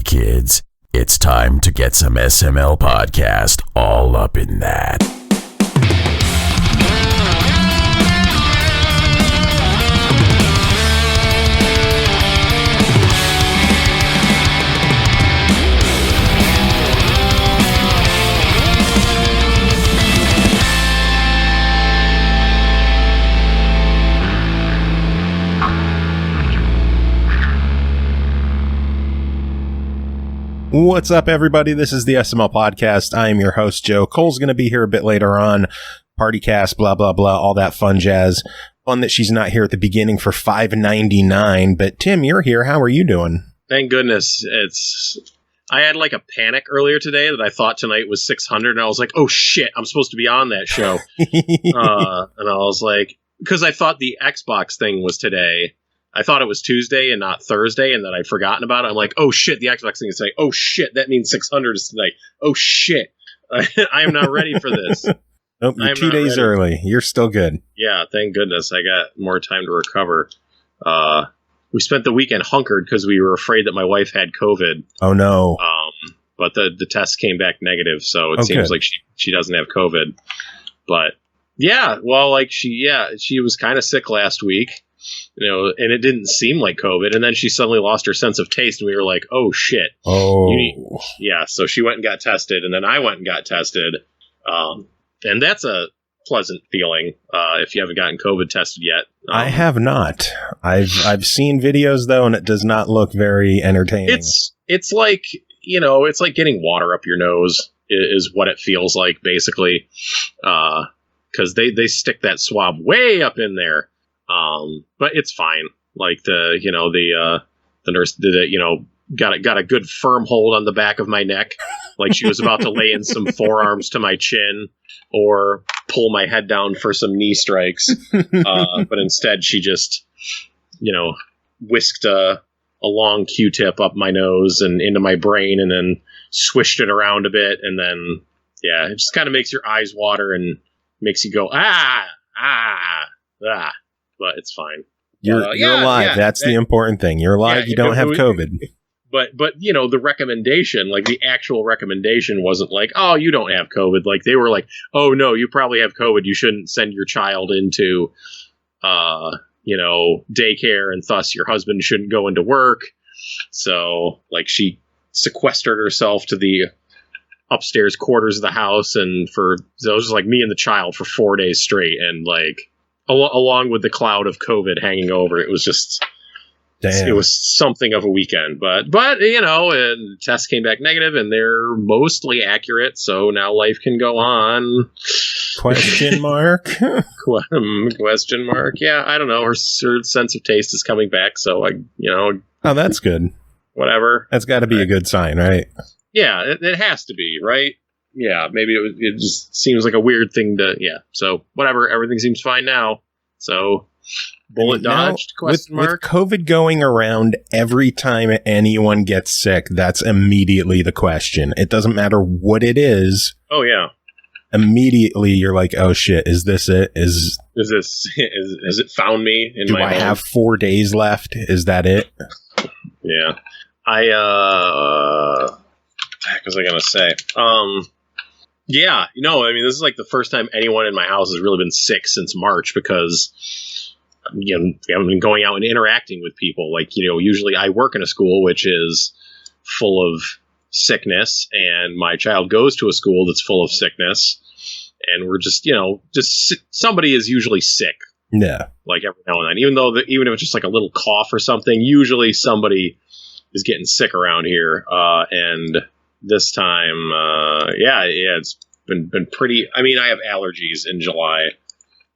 kids. It's time to get some SML podcast all up in that. What's up, everybody? This is the SML Podcast. I am your host, Joe. Cole's going to be here a bit later on. PartyCast, blah, blah, blah, all that fun jazz. Fun that she's not here at the beginning for $5.99. But Tim, you're here. How are you doing? Thank goodness. I had like a panic earlier today that I thought tonight was 600, and I was like, oh shit, I'm supposed to be on that show. And I was like, because I thought the Xbox thing was today. I thought it was Tuesday and not Thursday, and then I'd forgotten about it. I'm like, oh shit, the Xbox thing is tonight. Oh shit, that means 600 is tonight. Oh shit, I am not ready for this. Nope, you're 2 days early. You're still good. Yeah, thank goodness. I got more time to recover. We spent the weekend hunkered because we were afraid that my wife had COVID. Oh no. But the test came back negative, so it seems like she doesn't have COVID. But yeah, well, like she was kind of sick last week. You know, and it didn't seem like COVID, and then she suddenly lost her sense of taste, and we were like, oh shit. Oh. So she went and got tested, and then I went and got tested. And that's a pleasant feeling if you haven't gotten COVID tested yet. I have not. I've seen videos, though, and it does not look very entertaining. It's like, you know, it's like getting water up your nose is what it feels like, basically. Because they stick that swab way up in there. But it's fine. Like the nurse did it, got a good firm hold on the back of my neck. Like she was about to lay in some forearms to my chin or pull my head down for some knee strikes. But instead she just, whisked a long Q-tip up my nose and into my brain and then swished it around a bit. And then, it just kind of makes your eyes water and makes you go, ah. But it's fine. You're alive. That's the important thing. You're alive. You don't have COVID. But the recommendation, like the actual recommendation wasn't like, oh, you don't have COVID. Like they were like, oh, no, you probably have COVID. You shouldn't send your child into, daycare, and thus your husband shouldn't go into work. So like she sequestered herself to the upstairs quarters of the house. And so it was just like me and the child for 4 days straight. And like, along with the cloud of COVID hanging over, it was just, it was something of a weekend. But and tests came back negative, and they're mostly accurate. So now life can go on. Question mark? Question mark? Yeah, I don't know. Her sense of taste is coming back. So Oh, that's good. Whatever. That's got to be a good sign, right? Yeah, it has to be, right? Yeah, maybe it just seems like a weird thing to, so whatever, everything seems fine now. So, bullet dodged, question mark. With COVID going around, every time anyone gets sick, that's immediately the question. It doesn't matter what it is. Oh, yeah. Immediately, you're like, oh shit, is this it? Has it found me in my home? Do I have 4 days left? Is that it? Yeah. What the heck was I going to say? Yeah, this is like the first time anyone in my house has really been sick since March because, we haven't been going out and interacting with people. Like, usually I work in a school which is full of sickness, and my child goes to a school that's full of sickness, and we're just somebody is usually sick. Yeah. Like every now and then, even if it's just like a little cough or something, usually somebody is getting sick around here. And this time, it's been pretty. I mean, I have allergies in July.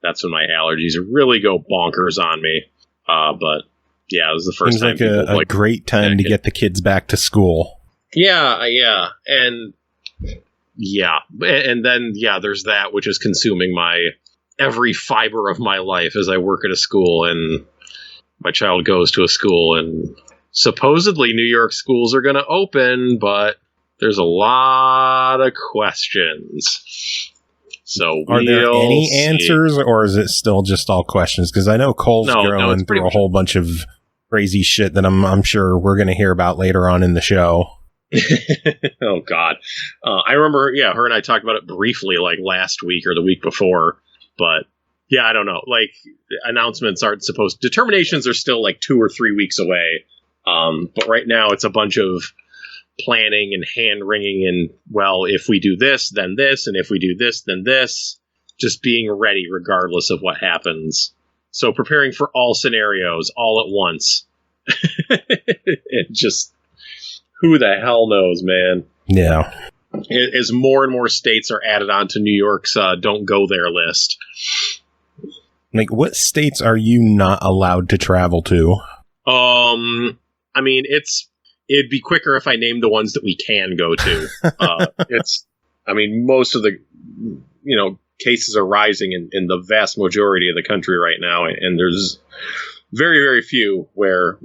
That's when my allergies really go bonkers on me. But it was the first time. Seems like a great time to get the kids back to school. Yeah, and then there's that which is consuming my every fiber of my life as I work at a school, and my child goes to a school, and supposedly New York schools are going to open, but there's a lot of questions. So are there any answers, or is it still just all questions? Because I know Cole's going through a whole bunch of crazy shit that I'm sure we're going to hear about later on in the show. Oh God, I remember. Yeah, her and I talked about it briefly, like last week or the week before. But yeah, I don't know. Like announcements aren't supposed. Determinations are still like 2 or 3 weeks away. But right now it's a bunch of planning and hand wringing, and well, if we do this, then this, and if we do this, then this. Just being ready regardless of what happens. So preparing for all scenarios all at once. It just. Who the hell knows, man? Yeah. As more and more states are added onto New York's don't go there list. Like, what states are you not allowed to travel to? I mean, it'd be quicker if I named the ones that we can go to. Most of the, cases are rising in the vast majority of the country right now, and there's very, very few where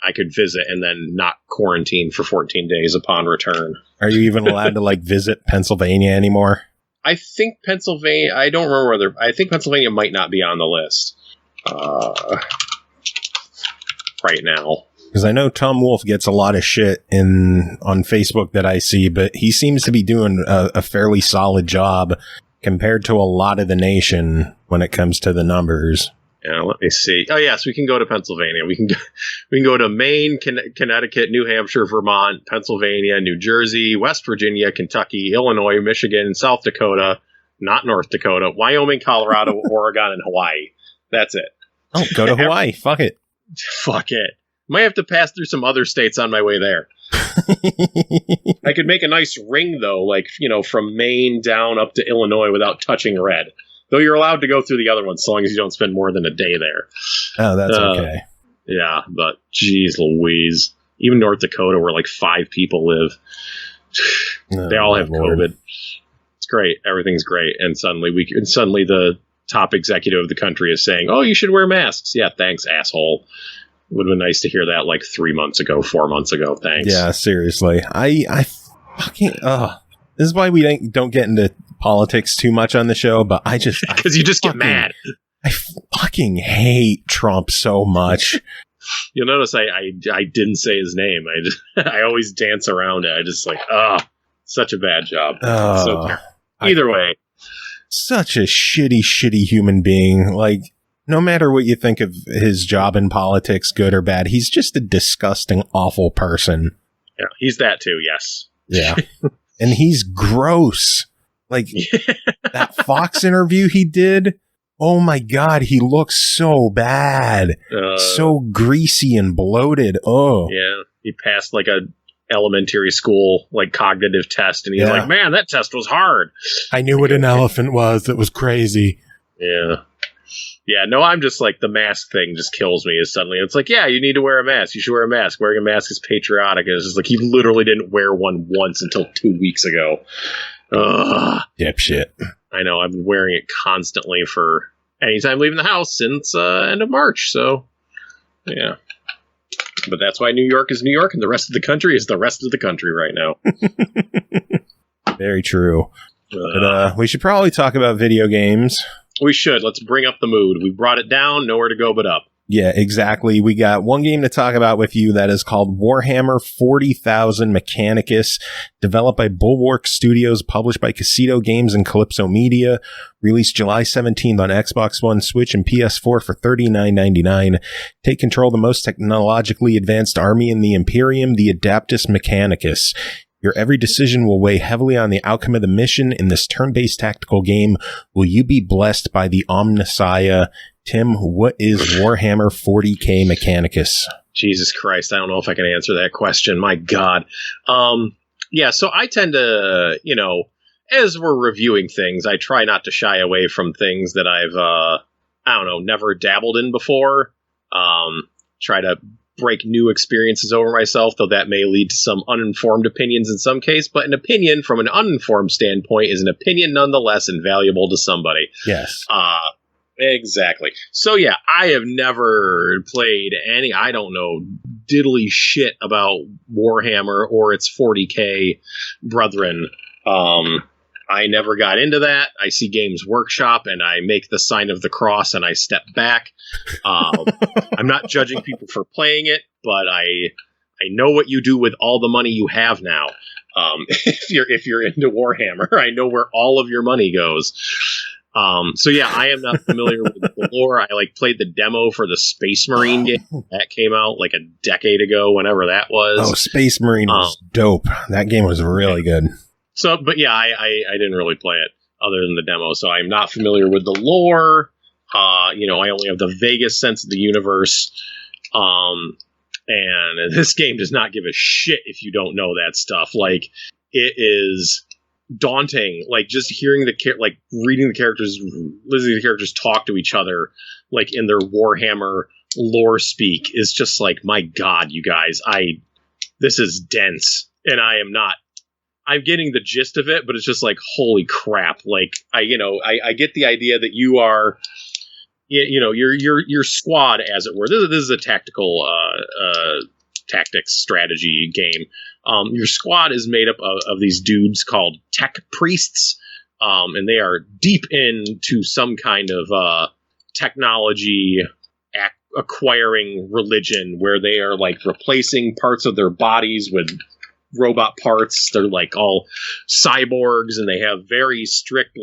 I could visit and then not quarantine for 14 days upon return. Are you even allowed to visit Pennsylvania anymore? I think Pennsylvania, I don't remember whether, I think Pennsylvania might not be on the list right now. Because I know Tom Wolfe gets a lot of shit on Facebook that I see, but he seems to be doing a fairly solid job compared to a lot of the nation when it comes to the numbers. Yeah, let me see. Oh, yes, we can go to Pennsylvania. We can go to Maine, Connecticut, New Hampshire, Vermont, Pennsylvania, New Jersey, West Virginia, Kentucky, Illinois, Michigan, South Dakota, not North Dakota, Wyoming, Colorado, Oregon, and Hawaii. That's it. Oh, go to Hawaii. Fuck it. Fuck it. Might have to pass through some other states on my way there. I could make a nice ring, though, from Maine down up to Illinois without touching red. Though you're allowed to go through the other ones so long as you don't spend more than a day there. Oh, that's okay. Yeah, but geez Louise. Even North Dakota, where 5 people live, they all have COVID. It's great. Everything's great. And suddenly the top executive of the country is saying, "Oh, you should wear masks." Yeah, thanks, asshole. Would have been nice to hear that 3 months ago, 4 months ago. Thanks. Yeah, seriously. I fucking this is why we don't get into politics too much on the show, but because you just get mad. I fucking hate Trump so much. You'll notice I didn't say his name. I always dance around it. I just such a bad job. Either way, such a shitty human being. No matter what you think of his job in politics, good or bad, he's just a disgusting, awful person. Yeah, he's that too. Yes. Yeah, and he's gross. That Fox interview he did, oh my God, he looks so bad. So greasy and bloated. Oh. Yeah, he passed a elementary school cognitive test, and he's like, man, that test was hard. I knew what an elephant was. It was crazy. Yeah. Yeah, no, I'm just the mask thing just kills me. Is suddenly it's yeah, you need to wear a mask. You should wear a mask. Wearing a mask is patriotic. And it's just he literally didn't wear one once until 2 weeks ago. Ugh. Dipshit. I know. I've been wearing it constantly for anytime leaving the house since end of March. So, yeah. But that's why New York is New York, and the rest of the country is the rest of the country right now. Very true. But we should probably talk about video games. We should. Let's bring up the mood. We brought it down. Nowhere to go but up. Yeah, exactly. We got one game to talk about with you that is called Warhammer 40,000 Mechanicus, developed by Bulwark Studios, published by Kasedo Games and Kalypso Media, released July 17th on Xbox One, Switch, and PS4 for $39.99. Take control of the most technologically advanced army in the Imperium, the Adeptus Mechanicus. Your every decision will weigh heavily on the outcome of the mission in this turn-based tactical game. Will you be blessed by the Omnissiah? Tim, what is Warhammer 40K Mechanicus? Jesus Christ, I don't know if I can answer that question. My God. Yeah, so I tend to, as we're reviewing things, I try not to shy away from things that I've, never dabbled in before. Try to break new experiences over myself, though that may lead to some uninformed opinions in some case, but an opinion from an uninformed standpoint is an opinion nonetheless and valuable to somebody. Yes. Exactly. So yeah, I have never played any, diddly shit about Warhammer or its 40K brethren. I never got into that. I see Games Workshop and I make the sign of the cross and I step back. I'm not judging people for playing it, but I know what you do with all the money you have now. If you're into Warhammer, I know where all of your money goes. So yeah, I am not familiar with the lore. I played the demo for the Space Marine game that came out like a decade ago, whenever that was. Oh, Space Marine was dope. That game was really good. So, but yeah, I didn't really play it other than the demo, so I'm not familiar with the lore. I only have the vaguest sense of the universe. And this game does not give a shit if you don't know that stuff. Like, it is daunting. Like, just hearing reading the characters, listening to the characters talk to each other, like in their Warhammer lore speak, is just like, my God, you guys, this is dense, and I'm getting the gist of it, but it's just like, holy crap. Like, I get the idea that you are, your squad, as it were. This is a tactical tactics strategy game. Your squad is made up of these dudes called tech priests, and they are deep into some kind of technology acquiring religion, where they are like replacing parts of their bodies with robot parts. They're like all cyborgs, and they have very strict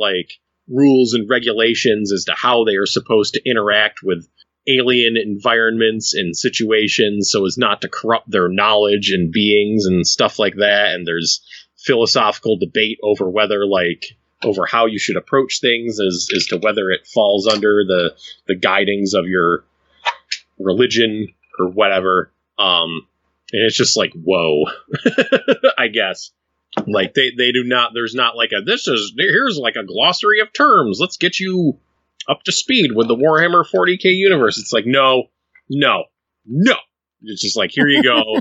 rules and regulations as to how they are supposed to interact with alien environments and situations so as not to corrupt their knowledge and beings and stuff like that. And there's philosophical debate over over how you should approach things as to whether it falls under the guidings of your religion or whatever. And it's just like, whoa, I guess. Like, they do not, there's not here's like a glossary of terms. Let's get you up to speed with the Warhammer 40k universe. It's like, no. It's just like, here you go.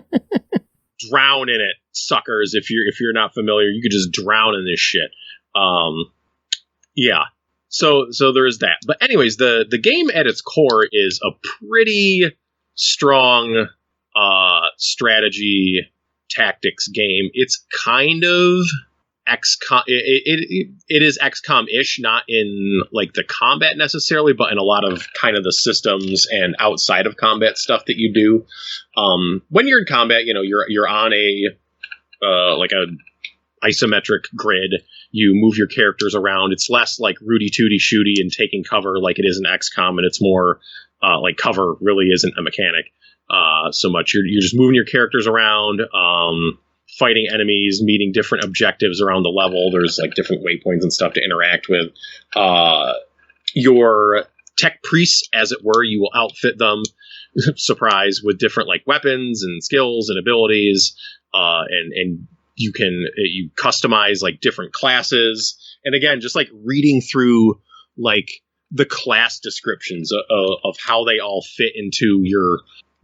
Drown in it, suckers. If you're not familiar, you could just drown in this shit. Yeah. So there is that. But anyways, the game at its core is a pretty strong strategy tactics game. It's kind of XCOM. It is XCOM-ish, not in like the combat necessarily, but in a lot of kind of the systems and outside of combat stuff that you do. When you're in combat, you're on a isometric grid. You move your characters around. It's less like Rudy Tooty Shooty and taking cover like it is in XCOM, and it's more like cover really isn't a mechanic so much. You're just moving your characters around, fighting enemies, meeting different objectives around the level. There's like different waypoints and stuff to interact with. Your tech priests, as it were, you will outfit them, surprise, with different like weapons and skills and abilities, and you customize like different classes. And again, just like reading through like the class descriptions of how they all fit into your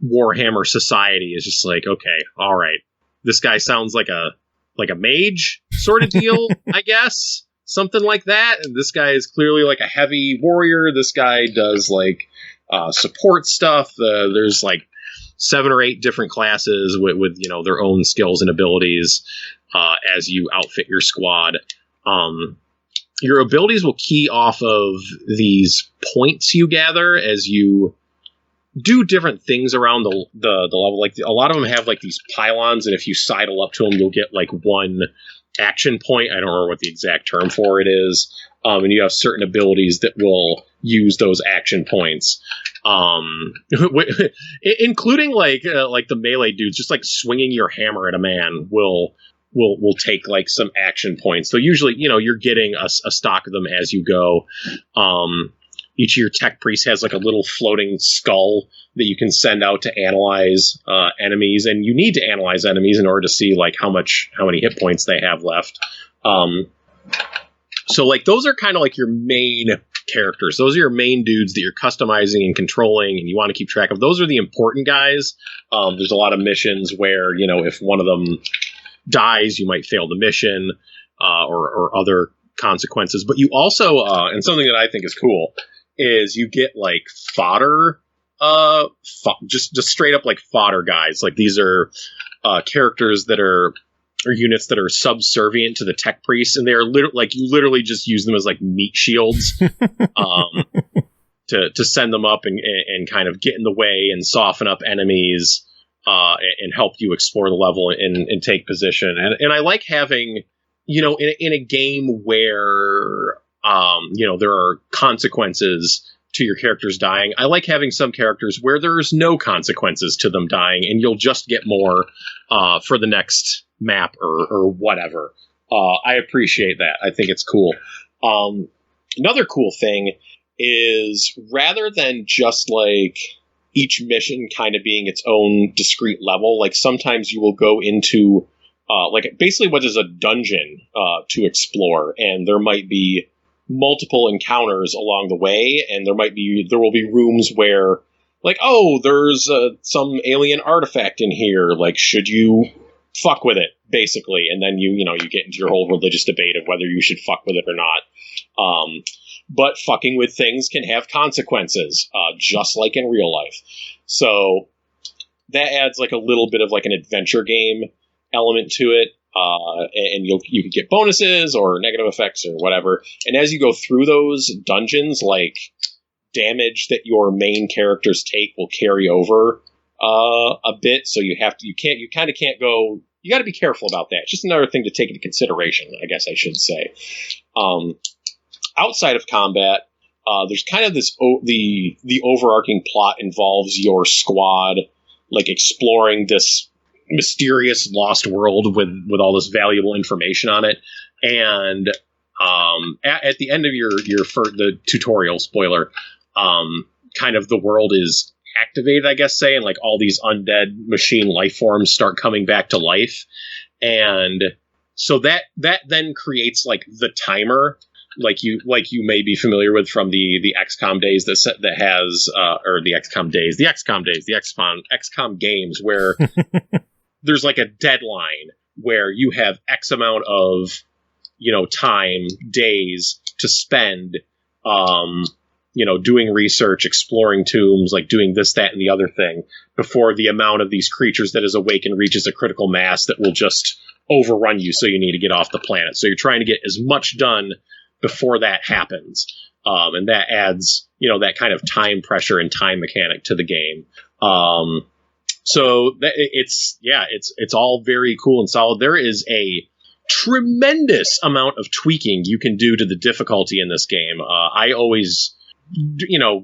Warhammer society is just like, okay, all right, this guy sounds like a mage sort of deal, I guess, something like that. And this guy is clearly like a heavy warrior. This guy does like support stuff. There's like 7 or 8 different classes with their own skills and abilities as you outfit your squad. Your abilities will key off of these points you gather as you do different things around the level. Like a lot of them have like these pylons, and if you sidle up to them, you'll get like 1 action point. I don't remember what the exact term for it is. And you have certain abilities that will use those action points, including like the melee dudes. Just like swinging your hammer at a man will take like some action points. So usually, you're getting a stock of them as you go. Each of your tech priests has like a little floating skull that you can send out to analyze enemies, and you need to analyze enemies in order to see like how many hit points they have left. So like those are kind of like your main characters. Those are your main dudes that you're customizing and controlling, and you want to keep track of. Those are the important guys. There's a lot of missions where if one of them dies, you might fail the mission or other consequences. But you also and something that I think is cool is you get like fodder, just straight up like fodder guys. Like these are characters that are or units that are subservient to the tech priests, and they're you literally just use them as like meat shields to send them up and kind of get in the way and soften up enemies. and help you explore the level and take position. And I like having, in a game where, there are consequences to your characters dying. I like having some characters where there's no consequences to them dying, and you'll just get more for the next map or whatever. I appreciate that. I think it's cool. Another cool thing is, rather than just like each mission kind of being its own discrete level, like sometimes you will go into basically what is a dungeon to explore, and there might be multiple encounters along the way, and there will be rooms where, like, oh, there's some alien artifact in here, like, should you fuck with it, basically? And then you get into your whole religious debate of whether you should fuck with it or not. But fucking with things can have consequences, just like in real life. So that adds like a little bit of like an adventure game element to it. And you can get bonuses or negative effects or whatever. And as you go through those dungeons, like, damage that your main characters take will carry over a bit. So you kind of can't go. You got to be careful about that. Just another thing to take into consideration, I guess I should say. Outside of combat, there's kind of this the overarching plot involves your squad like exploring this mysterious lost world with all this valuable information on it, and at the end of the tutorial, spoiler, kind of the world is activated, I guess, and like all these undead machine life forms start coming back to life, and so that then creates like the timer, like you may be familiar with from the XCOM days that has or the XCOM games, where there's like a deadline where you have X amount of time, days to spend doing research, exploring tombs, like doing this, that, and the other thing, before the amount of these creatures that is awakened reaches a critical mass that will just overrun you, so you need to get off the planet. So you're trying to get as much done before that happens, and that adds that kind of time pressure and time mechanic to the game. So it's all very cool and solid. There is a tremendous amount of tweaking you can do to the difficulty in this game. I always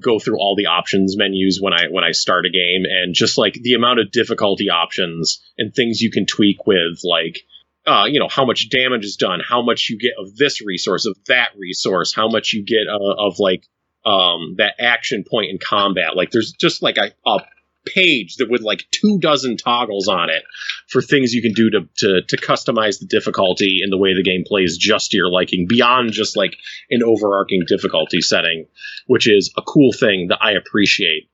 go through all the options menus when I start a game, and just like the amount of difficulty options and things you can tweak with, like how much damage is done, how much you get of this resource, of that resource, how much you get of that action point in combat. Like there's just like a page that with like 24 toggles on it for things you can do to customize the difficulty and the way the game plays just to your liking, beyond just like an overarching difficulty setting, which is a cool thing that I appreciate.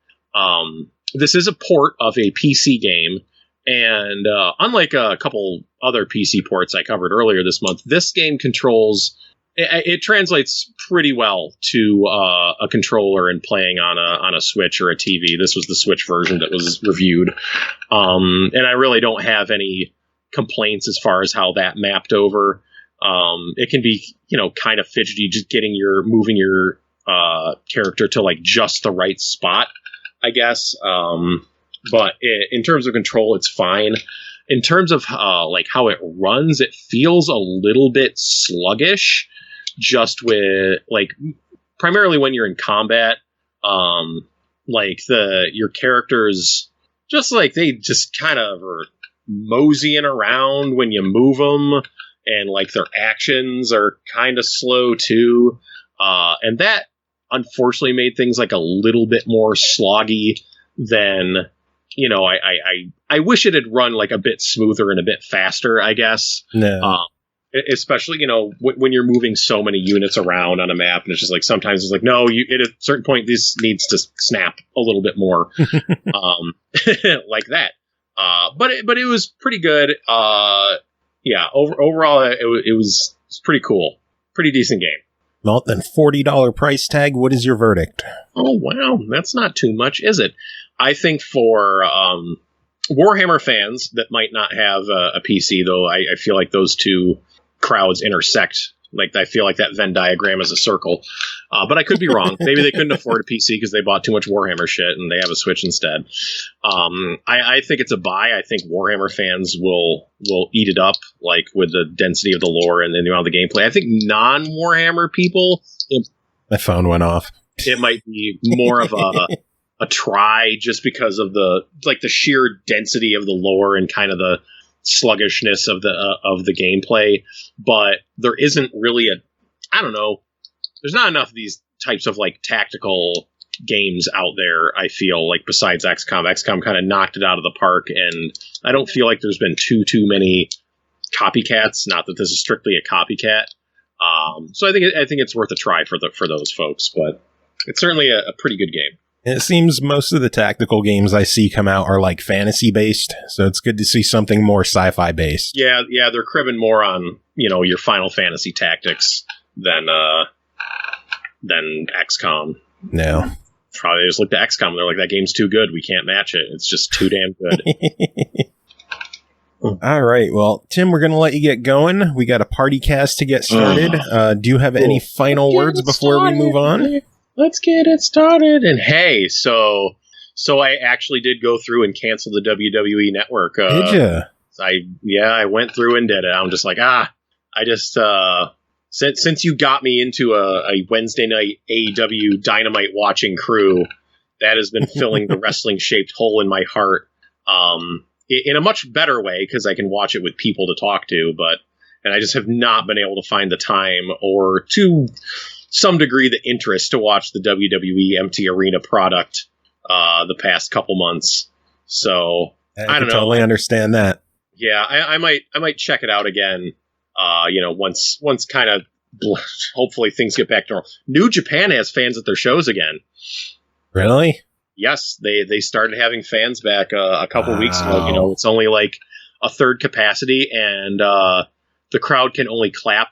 This is a port of a PC game, and unlike a couple other PC ports I covered earlier this month, this game controls. It translates pretty well to a controller and playing on a Switch or a TV. This was the Switch version that was reviewed, and I really don't have any complaints as far as how that mapped over. It can be kind of fidgety, just moving your character to like just the right spot, I guess. But in terms of control, it's fine. In terms of like how it runs, it feels a little bit sluggish. Just with like primarily when you're in combat, like your characters just like they just kind of are moseying around when you move them, and like their actions are kind of slow too, and that unfortunately made things like a little bit more sloggy than I wish it had run like a bit smoother and a bit faster, I guess. No. Especially, when you're moving so many units around on a map, and it's just like sometimes it's like, no, at a certain point this needs to snap a little bit more, like that. But it was pretty good. Overall, it was pretty cool, pretty decent game. Well, then $40 price tag. What is your verdict? Oh wow, that's not too much, is it? I think for Warhammer fans that might not have a PC, though, I feel like those two crowds intersect Like, I feel like that Venn diagram is a circle. But I could be wrong. Maybe they couldn't afford a PC because they bought too much Warhammer shit and they have a Switch instead. I think it's a buy. I think Warhammer fans will eat it up, like, with the density of the lore and the amount of the gameplay. I think non-Warhammer people... My phone went off. It might be more of a try just because of the sheer density of the lore and kind of the sluggishness of the gameplay. But there isn't really I don't know. There's not enough of these types of like tactical games out there, I feel like, besides XCOM. XCOM kind of knocked it out of the park, and I don't feel like there's been too many copycats. Not that this is strictly a copycat. So I think it's worth a try for those folks, but it's certainly a pretty good game. And it seems most of the tactical games I see come out are like fantasy based, so it's good to see something more sci-fi based. Yeah, they're cribbing more on, your Final Fantasy tactics than XCOM. No. Probably just looked at XCOM and they're like, that game's too good, we can't match it. It's just too damn good. All right. Well, Tim, we're going to let you get going. We got a PartyCast to get started. Do you have any final words before we move on? Let's get it started. And hey, so I actually did go through and cancel the WWE Network. Did you? I went through and did it. I'm just like, since you got me into a Wednesday night AEW Dynamite watching crew, that has been filling the wrestling shaped hole in my heart. In a much better way, because I can watch it with people to talk to, and I just have not been able to find the time or, to some degree, the interest to watch the WWE Empty Arena product the past couple months. So I don't know. Totally understand that. Yeah, I might check it out again. Once kind of hopefully things get back to normal. New Japan has fans at their shows again. Really? Yes, they started having fans back a couple weeks ago. It's only like a third capacity, and the crowd can only clap.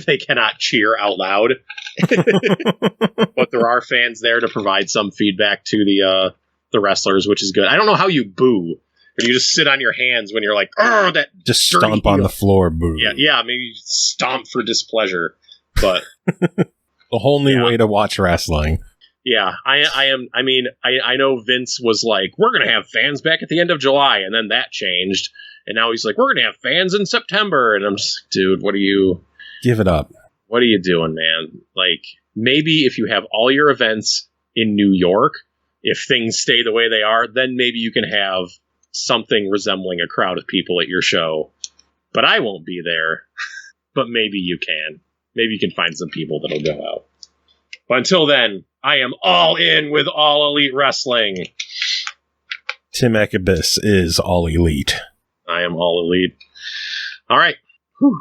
They cannot cheer out loud. But there are fans there to provide some feedback to the wrestlers, which is good. I don't know how you boo. Or you just sit on your hands when you're like, oh, that just stomp on the floor, boo. Yeah, maybe stomp for displeasure. But a whole new way to watch wrestling. Yeah, I know Vince was like, we're going to have fans back at the end of July, and then that changed. And now he's like, we're going to have fans in September. And I'm just like, dude, what are you... Give it up. What are you doing, man? Like, maybe if you have all your events in New York, if things stay the way they are, then maybe you can have something resembling a crowd of people at your show. But I won't be there. But maybe you can. Maybe you can find some people that'll go out. But until then, I am all in with All Elite Wrestling. Tim Ekkebus is All Elite. I am All Elite. All right. Whew.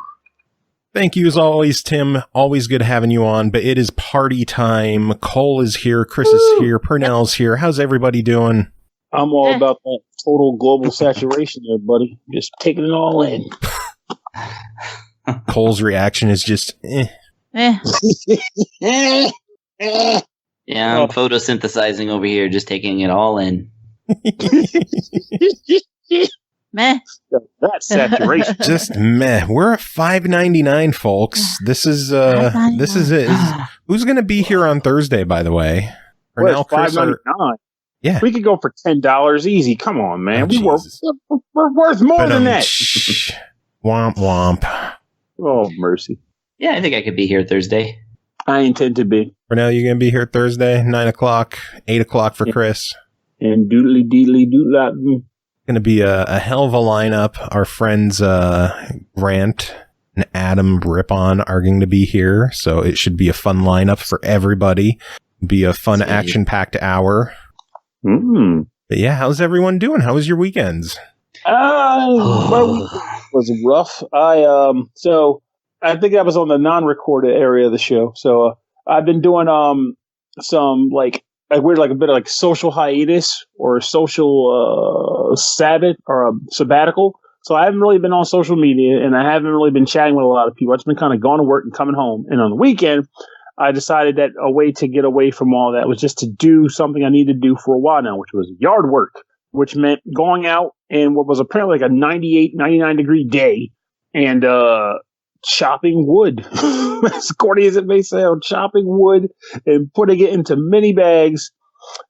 Thank you as always, Tim. Always good having you on, but it is party time. Cole is here. Chris is here. Pernell's here. How's everybody doing? I'm all about that total global saturation there, buddy. Just taking it all in. Cole's reaction is just, Yeah, I'm photosynthesizing over here, just taking it all in. Meh. That's saturation. Just meh. We're at $5.99, folks. This is it. Who's going to be here on Thursday, by the way? Well, $5.99. Yeah, we could go for $10 easy. Come on, man. Oh, we're worth more than that. Womp womp. Oh, mercy. Yeah, I think I could be here Thursday. I intend to be. Pernell, you going to be here Thursday, 9 o'clock, 8 o'clock for Chris. And doodly deedly doodlot. Going to be a hell of a lineup. Our friends Grant and Adam Rippon are going to be here, so it should be a fun lineup for everybody. Be a fun, action-packed hour. Mm. But yeah, how's everyone doing? How was your weekends? My weekend was rough. So I think I was on the non-recorded area of the show. So I've been doing some a bit of like social hiatus or social sabbath or a sabbatical. So I haven't really been on social media, and I haven't really been chatting with a lot of people. I've just been kind of going to work and coming home. And on the weekend, I decided that a way to get away from all that was just to do something I needed to do for a while now, which was yard work, which meant going out in what was apparently like a 98, 99 degree day and chopping wood. As corny as it may sound, chopping wood and putting it into mini bags.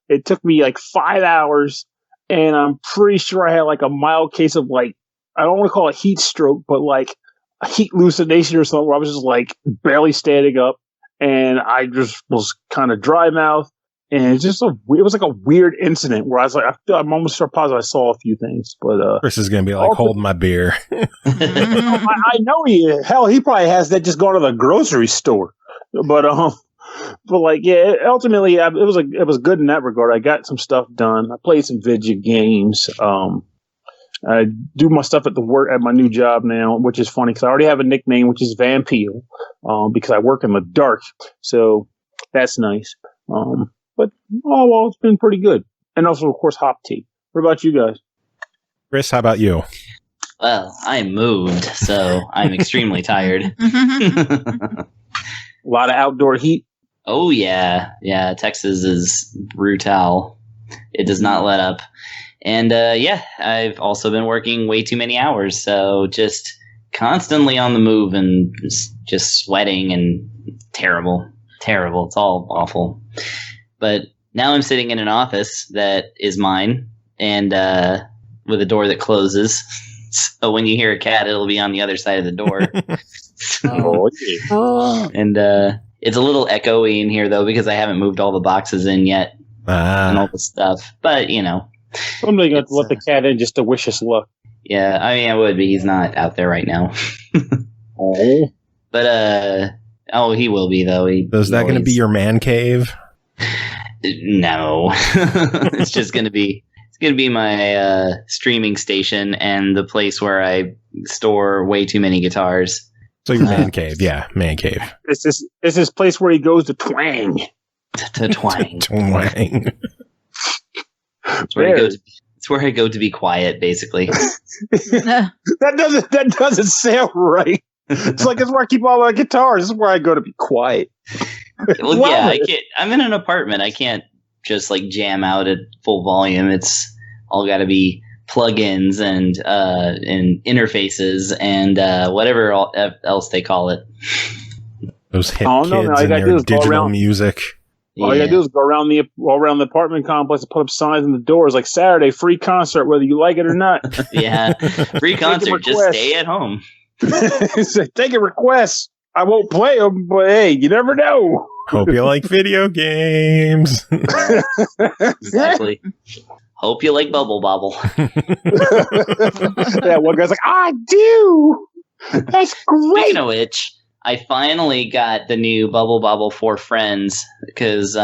It took me like 5 hours, and I'm pretty sure I had like a mild case of like, I don't want to call it heat stroke, but like a heat hallucination or something where I was just like barely standing up, and I just was kind of dry mouth. And it's just it was like a weird incident where I was like, I'm almost sure positive I saw a few things, but Chris is going to be like, hold my beer. I know he probably has that just going to the grocery store, but like, yeah, ultimately it was good in that regard. I got some stuff done. I played some video games. I do my stuff at my new job now, which is funny because I already have a nickname, which is Vampeel, because I work in the dark. So that's nice. But it's been pretty good. And also, of course, hop tea. What about you guys? Chris, how about you? Well, I moved, so I'm extremely tired. A lot of outdoor heat. Oh, yeah. Yeah, Texas is brutal. It does not let up. And, I've also been working way too many hours, so just constantly on the move and just sweating and terrible. Terrible. It's all awful. But now I'm sitting in an office that is mine and with a door that closes. So when you hear a cat, it'll be on the other side of the door. And it's a little echoey in here, though, because I haven't moved all the boxes in yet and all the stuff. But, somebody got to let the cat in just to wish us luck. Yeah, I mean, I would, but he's not out there right now. Oh. But, he will be, though. Is that going to be your man cave? No. It's just going to be my streaming station and the place where I store way too many guitars. So your man cave. Yeah, man cave. It's this place where he goes to twang. To twang. Twang. It's where I go to be quiet, basically. That doesn't sound right. It's like, it's where I keep all my guitars. This is where I go to be quiet. Well, yeah, I can't. I'm in an apartment. I can't just like jam out at full volume. It's all got to be plugins and interfaces and whatever else they call it. Those hip kids and their digital music. All you gotta do is go around the apartment complex and put up signs on the doors like Saturday free concert, whether you like it or not. Yeah, free concert. Just stay at home. Taking requests. I won't play them, but hey, you never know. Hope you like video games. Exactly. Hope you like Bubble Bobble. That one guy's like, I do. That's great. Speaking of which, I finally got the new Bubble Bobble for Friends because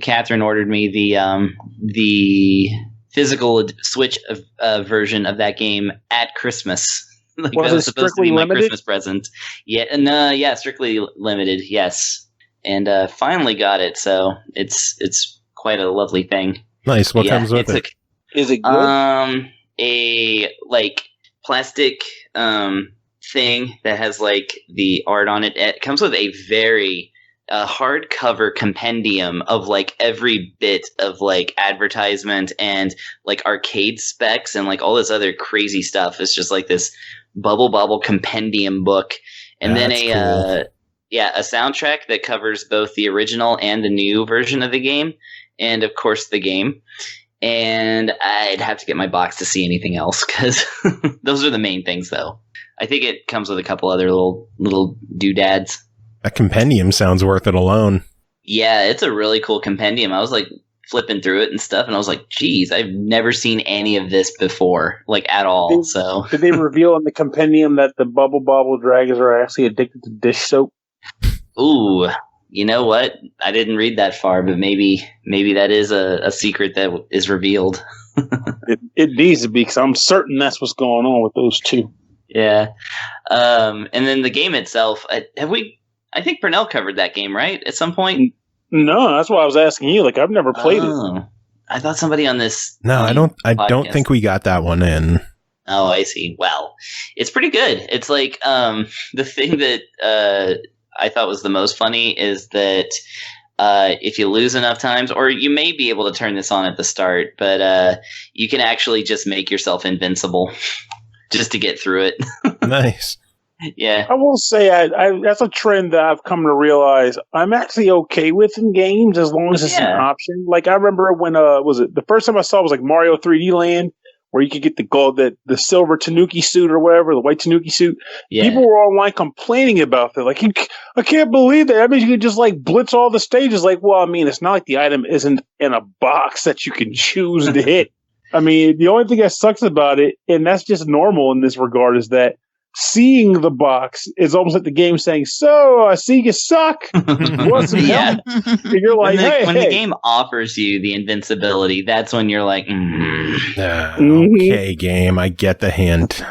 Catherine ordered me the physical Switch version of that game at Christmas. Like, was it strictly my limited? Christmas present. Yeah, strictly limited. Yes, and finally got it. So it's quite a lovely thing. Nice. What comes with it? Is it good? A like plastic thing that has like the art on it. It comes with a very hardcover compendium of like every bit of like advertisement and like arcade specs and like all this other crazy stuff. It's just like this Bubble Bobble compendium book, and then a soundtrack that covers both the original and the new version of the game, and of course the game. And I'd have to get my box to see anything else because those are the main things, though. I think it comes with a couple other little doodads. A compendium sounds worth it alone. Yeah, it's a really cool compendium. I was like flipping through it and stuff, and I was like, geez, I've never seen any of this before, like at all. Did they reveal in the compendium that the Bubble Bobble dragons are actually addicted to dish soap? Ooh, you know what? I didn't read that far, but maybe that is a secret that is revealed. It needs to be, because I'm certain that's what's going on with those two. Yeah. And then the game itself, I think Pernell covered that game, right? At some point? No, that's why I was asking you. Like, I've never played it. I thought somebody on this. No, I don't think we got that one in. Oh, I see. Well, it's pretty good. It's like the thing that I thought was the most funny is that if you lose enough times, or you may be able to turn this on at the start, but you can actually just make yourself invincible. just to get through it. Nice. Yeah. I will say that's a trend that I've come to realize I'm actually okay with in games as long as it's an option. Like I remember when was it the first time I saw it was like Mario 3D Land, where you could get the gold, the silver Tanuki suit or whatever, the white Tanuki suit. Yeah. People were online complaining about that. Like, I can't believe that. I mean, you could just like blitz all the stages. Like, well, I mean, it's not like the item isn't in a box that you can choose to hit. I mean, the only thing that sucks about it, and that's just normal in this regard, is that seeing the box is almost like the game saying, "So, I see you suck. Want some help?" And you're like, when the game offers you the invincibility, that's when you're like, okay, game, I get the hint.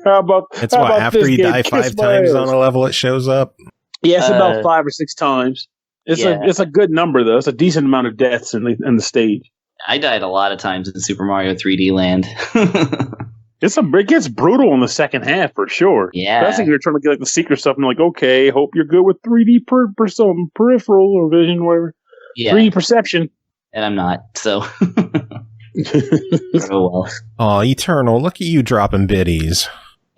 How about after you die 5 times on a level, it shows up? Yeah, it's about 5 or 6 times. It's a good number, though. It's a decent amount of deaths in the stage. I died a lot of times in Super Mario 3D Land. It gets brutal in the second half for sure. Yeah, especially if you're trying to get like the secret stuff. And like, okay, hope you're good with 3D peripheral or vision, whatever. Yeah, 3D perception. And I'm not. So, oh well. Oh, Eternal! Look at you dropping biddies.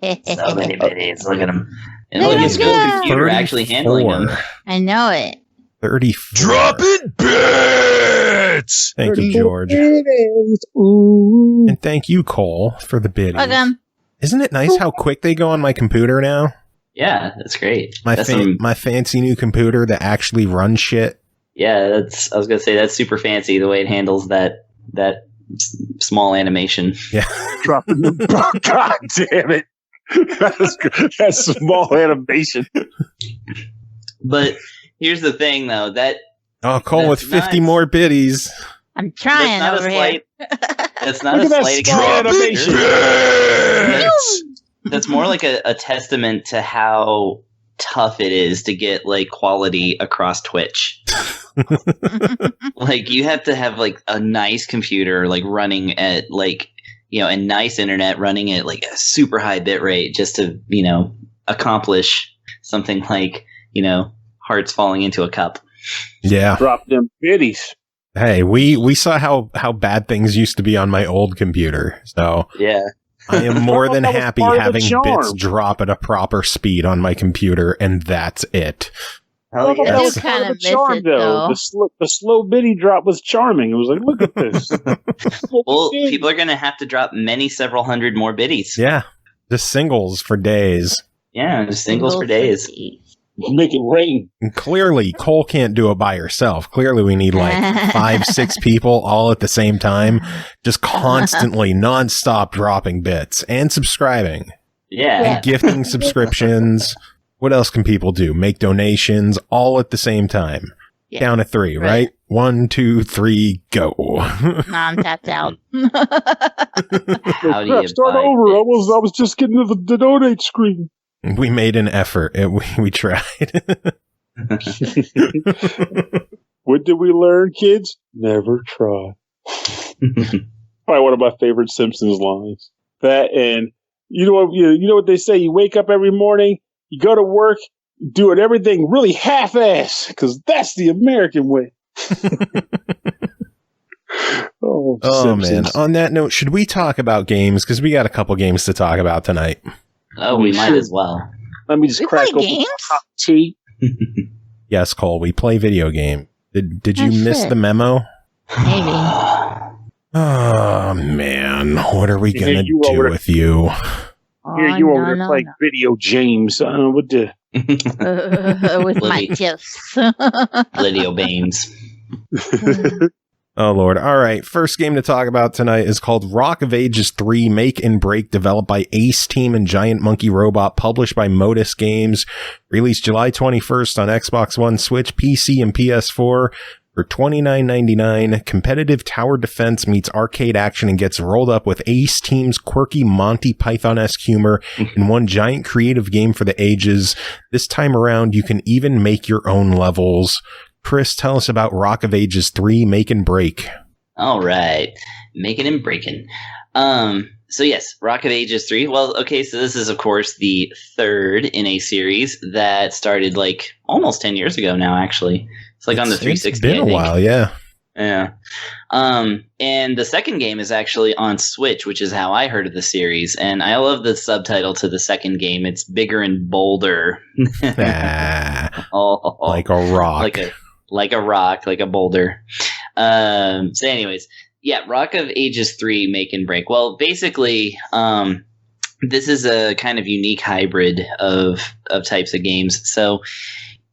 So many biddies. Look at them. And look at the computer actually handling them. I know it. 34. Dropping bits! Thank you, George. And thank you, Cole, for the biddies. Welcome. Isn't it nice how quick they go on my computer now? Yeah, that's great. My fancy new computer that actually runs shit. Yeah, I was going to say, that's super fancy, the way it handles that small animation. Yeah. Dropping the God damn it. That's small animation. But here's the thing, though. Cole with 50 more biddies. I'm trying over here. That's not a slight animation. That's more like a testament to how tough it is to get like quality across Twitch. Like you have to have like a nice computer like running at like, you know, a nice internet running at like a super high bit rate just to, you know, accomplish something like, you know, hearts falling into a cup. Yeah. Drop them biddies. Hey, we saw how bad things used to be on my old computer. So yeah. I am more than happy having bits drop at a proper speed on my computer, and that's it. Hell yeah. That was kind of the charm, though. The slow biddy drop was charming. It was like, look at this. Well, people are going to have to drop several hundred more biddies. Yeah. Just singles for days. Yeah, just singles for days. Make it rain. And clearly, Cole can't do it by herself. Clearly, we need like 5-6 people all at the same time, just constantly, nonstop dropping bits and subscribing. Yeah. And gifting subscriptions. What else can people do? Make donations all at the same time. Yeah. Down to 3, right? 1, 2, 3, go. I'm tapped out. How do you start over? I was just getting to the donate screen. We made an effort. We tried. What did we learn, kids? Never try. Probably one of my favorite Simpsons lines. That and you know what they say. You wake up every morning, you go to work, doing everything really half-ass because that's the American way. Oh man! On that note, should we talk about games? Because we got a couple games to talk about tonight. Oh, we might as well. Let me just crack open games? hot tea. Yes, Cole, we play video game. Did you miss the memo? Maybe. Oh man, what are we gonna do with you? Here you over there playing video James. What the? With my gifs. Video Bames. Oh, Lord. All right. First game to talk about tonight is called Rock of Ages 3 Make and Break, developed by Ace Team and Giant Monkey Robot, published by Modus Games, released July 21st on Xbox One, Switch, PC, and PS4 for $29.99. Competitive tower defense meets arcade action and gets rolled up with Ace Team's quirky Monty Python-esque humor in one giant creative game for the ages. This time around, you can even make your own levels. Chris, tell us about Rock of Ages 3, Make and Break. All right. Making and breaking. So yes, Rock of Ages 3. Well, okay, so this is, of course, the third in a series that started like almost 10 years ago now, actually. It's like on the 360. It's been a while, yeah. Yeah. And the second game is actually on Switch, which is how I heard of the series. And I love the subtitle to the second game. It's Bigger and Bolder. Like a rock. Like a rock, like a boulder. So anyways, yeah, Rock of Ages 3 Make and Break. Well, basically, this is a kind of unique hybrid of types of games. So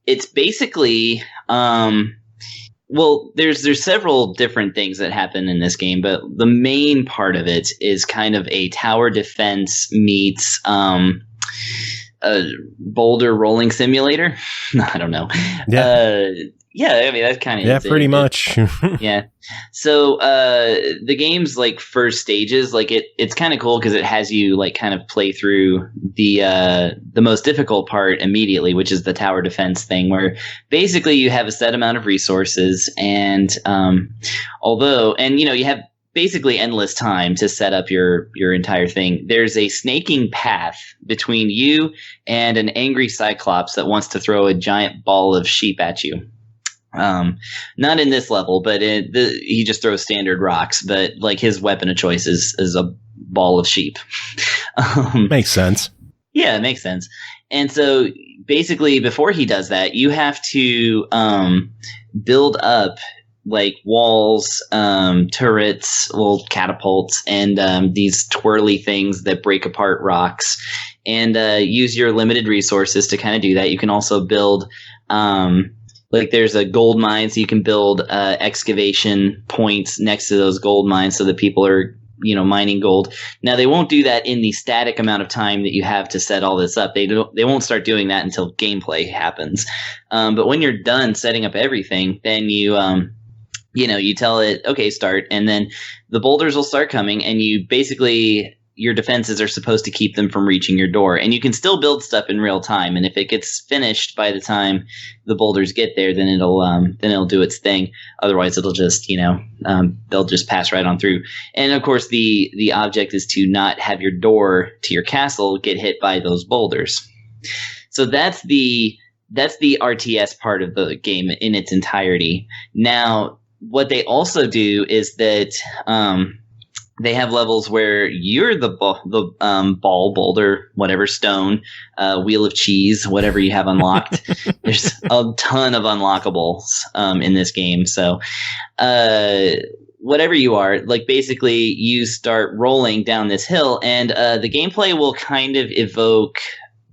it's basically well, there's several different things that happen in this game, but the main part of it is kind of a tower defense meets a boulder rolling simulator. I don't know. Yeah, I mean, that kind of is pretty much. Yeah. So the game's like first stages, like it's kind of cool because it has you like kind of play through the most difficult part immediately, which is the tower defense thing, where basically you have a set amount of resources, and you have basically endless time to set up your entire thing. There's a snaking path between you and an angry cyclops that wants to throw a giant ball of sheep at you. Not in this level, but he just throws standard rocks, but like his weapon of choice is a ball of sheep. Makes sense. Yeah, it makes sense. And so basically before he does that, you have to build up like walls, turrets, little catapults, and these twirly things that break apart rocks, and use your limited resources to kind of do that. You can also build like there's a gold mine, so you can build excavation points next to those gold mines so that people are, mining gold. Now, they won't do that in the static amount of time that you have to set all this up. They won't start doing that until gameplay happens. But when you're done setting up everything, then you tell it, okay, start, and then the boulders will start coming, and you basically, your defenses are supposed to keep them from reaching your door. And you can still build stuff in real time, and if it gets finished by the time the boulders get there, then it'll do its thing. Otherwise, it'll just, they'll just pass right on through. And of course, the object is to not have your door to your castle get hit by those boulders. So that's the RTS part of the game in its entirety. Now, what they also do is that they have levels where you're the ball, boulder, whatever, stone, wheel of cheese, whatever you have unlocked. There's a ton of unlockables in this game. So whatever you are, like basically you start rolling down this hill, and the gameplay will kind of evoke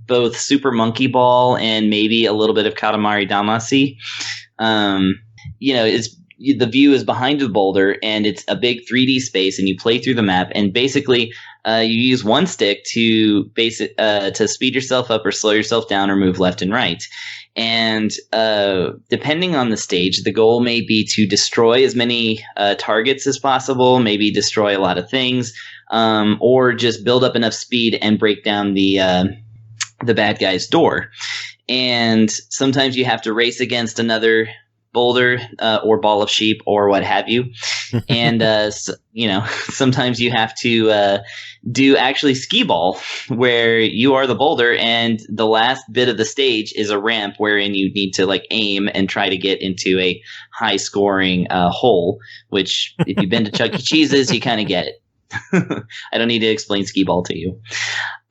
both Super Monkey Ball and maybe a little bit of Katamari Damacy. The view is behind the boulder, and it's a big 3D space, and you play through the map, and basically you use one stick to speed yourself up or slow yourself down or move left and right. And depending on the stage, the goal may be to destroy as many targets as possible, maybe destroy a lot of things, or just build up enough speed and break down the bad guy's door. And sometimes you have to race against another boulder or ball of sheep or what have you. And sometimes you have to do actually skee ball, where you are the boulder and the last bit of the stage is a ramp wherein you need to like aim and try to get into a high scoring hole, which if you've been to Chuck E. Cheese's, you kind of get it. I don't need to explain skee ball to you.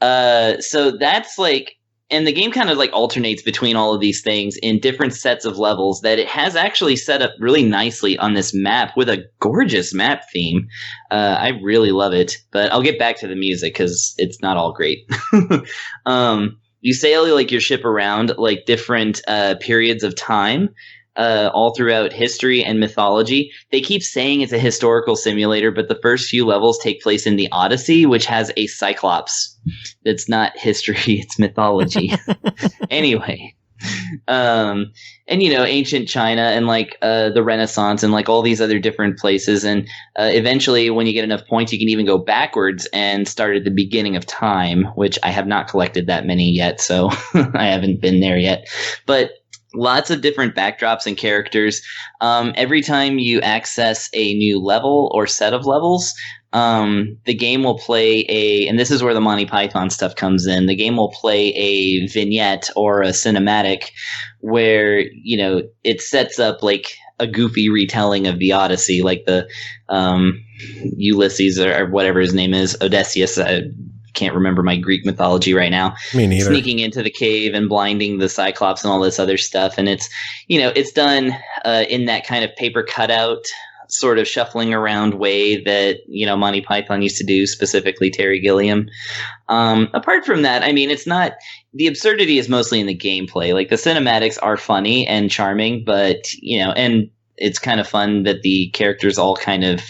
So that's like, and the game kind of like alternates between all of these things in different sets of levels that it has actually set up really nicely on this map with a gorgeous map theme. I really love it, but I'll get back to the music because it's not all great. You sail like your ship around like different periods of time. All throughout history and mythology. They keep saying it's a historical simulator, but the first few levels take place in the Odyssey, which has a Cyclops. That's not history, it's mythology. Anyway. And ancient China and like the Renaissance and like all these other different places. And eventually when you get enough points, you can even go backwards and start at the beginning of time, which I have not collected that many yet, so I haven't been there yet. But lots of different backdrops and characters. Every time you access a new level or set of levels, the game will play and this is where the Monty Python stuff comes in. The game will play a vignette or a cinematic where, it sets up like a goofy retelling of the Odyssey, like the Ulysses or whatever his name is, Odysseus. I can't remember my Greek mythology right now. Me neither. Sneaking into the cave and blinding the Cyclops and all this other stuff. And it's, it's done in that kind of paper cutout sort of shuffling around way that, Monty Python used to do, specifically Terry Gilliam. Apart from that, I mean, it's not, the absurdity is mostly in the gameplay. Like the cinematics are funny and charming, but, and it's kind of fun that the characters all kind of,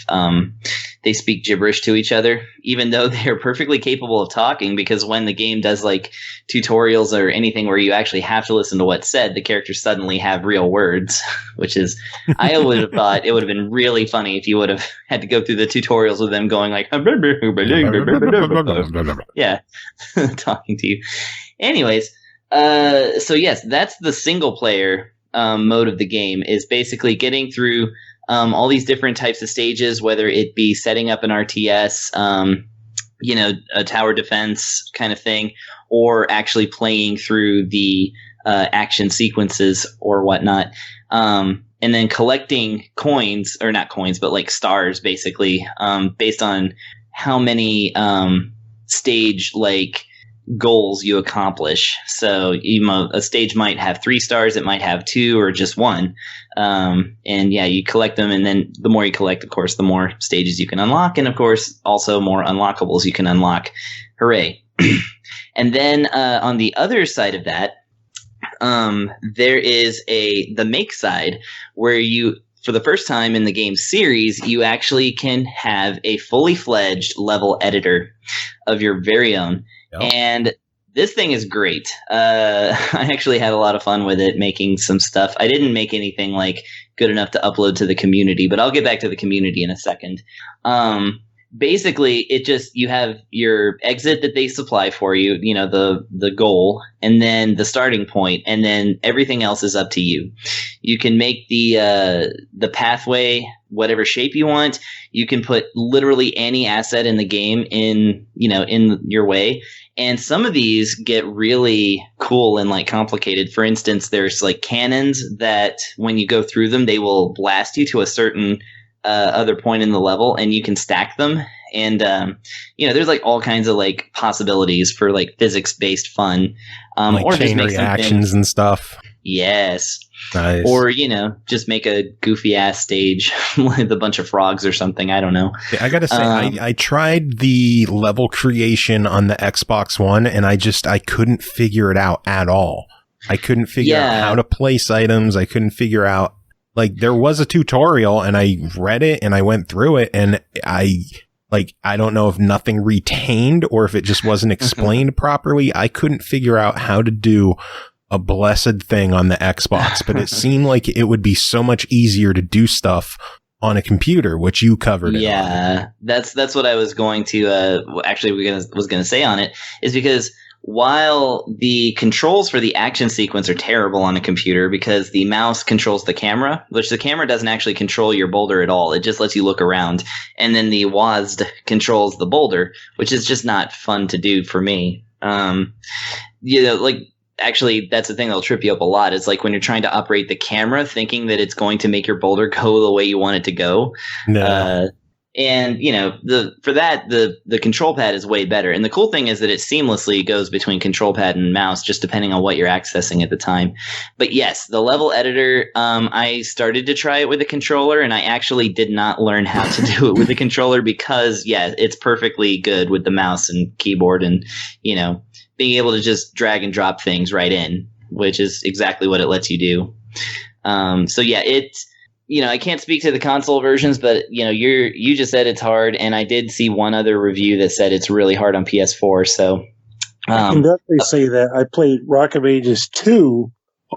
they speak gibberish to each other, even though they're perfectly capable of talking, because when the game does like tutorials or anything where you actually have to listen to what's said, the characters suddenly have real words, which is, I would have thought it would have been really funny if you would have had to go through the tutorials with them going like, yeah, talking to you. Anyways, so yes, that's the single player mode of the game, is basically getting through all these different types of stages, whether it be setting up an RTS, a tower defense kind of thing, or actually playing through the action sequences or whatnot. And then collecting coins, or not coins, but like stars, basically, based on how many stage like goals you accomplish. So a stage might have 3 stars, it might have 2 or just 1. And yeah, you collect them, and then the more you collect, of course, the more stages you can unlock, and of course also more unlockables you can unlock. Hooray. And then on the other side of that, there is the make side, where you, for the first time in the game series, you actually can have a fully fledged level editor of your very own. Yep. And this thing is great. I actually had a lot of fun with it, making some stuff. I didn't make anything like good enough to upload to the community, but I'll get back to the community in a second. Basically, you have your exit that they supply for you, the goal, and then the starting point, and then everything else is up to you. You can make the pathway whatever shape you want. You can put literally any asset in the game in your way. And some of these get really cool and like complicated. For instance, there's like cannons that when you go through them, they will blast you to a certain other point in the level, and you can stack them. And there's like all kinds of like possibilities for like physics-based fun, like or chain just make reactions and stuff. Yes. Nice. Or just make a goofy ass stage with a bunch of frogs or something. I don't know. I gotta say, I tried the level creation on the Xbox One, and I couldn't figure it out at all. I couldn't figure out how to place items. I couldn't figure out, like, there was a tutorial, and I read it and I went through it, and I don't know if nothing retained or if it just wasn't explained properly. I couldn't figure out how to do a blessed thing on the Xbox, but it seemed like it would be so much easier to do stuff on a computer, which you covered. Yeah, that's what I was going to was going to say on it, is because while the controls for the action sequence are terrible on a computer because the mouse controls the camera, which the camera doesn't actually control your boulder at all. It just lets you look around. And then the WASD controls the boulder, which is just not fun to do for me. Actually, that's the thing that'll trip you up a lot. It's like when you're trying to operate the camera, thinking that it's going to make your boulder go the way you want it to go. No. And the control pad is way better. And the cool thing is that it seamlessly goes between control pad and mouse, just depending on what you're accessing at the time. But yes, the level editor, I started to try it with a controller, and I actually did not learn how to do it with a controller because, it's perfectly good with the mouse and keyboard and, being able to just drag and drop things right in, which is exactly what it lets you do. I can't speak to the console versions, but you just said it's hard, and I did see one other review that said it's really hard on PS4. So I can definitely say that. I played Rock of Ages 2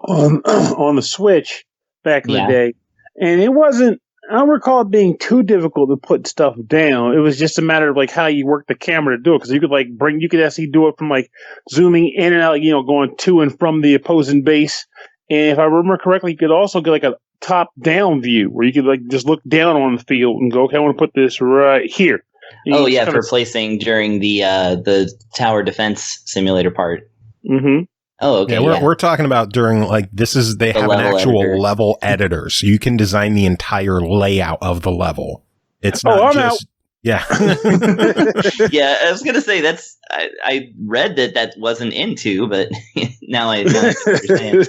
on the Switch back in the day, and it wasn't. I don't recall it being too difficult to put stuff down. It was just a matter of like how you work the camera to do it, because you could actually do it from like zooming in and out, going to and from the opposing base. And if I remember correctly, you could also get like a top-down view where you could like just look down on the field and go, okay, I want to put this right here. For placing during the tower defense simulator part. Mm-hmm. Oh, okay. Yeah, we're talking about during like they have an actual editor. level editor, so you can design the entire layout of the level. It's not I'm just out. yeah. Yeah, I was gonna say I read that wasn't into, but now I understand.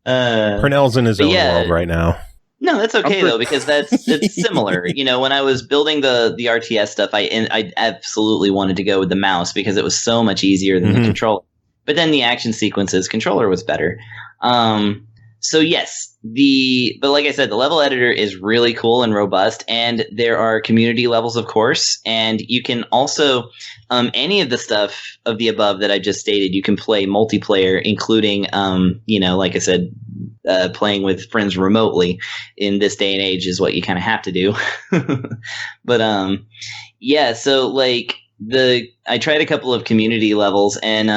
Pernell's in his own world right now. No, that's okay though, because it's similar. You know, when I was building the RTS stuff, I absolutely wanted to go with the mouse because it was so much easier than the controller. But then the action sequences, controller was better. So yes, but like I said, the level editor is really cool and robust, and there are community levels, of course, and you can also any of the stuff of the above that I just stated, you can play multiplayer, including like I said, playing with friends remotely in this day and age is what you kind of have to do. But yeah, so like I tried a couple of community levels, and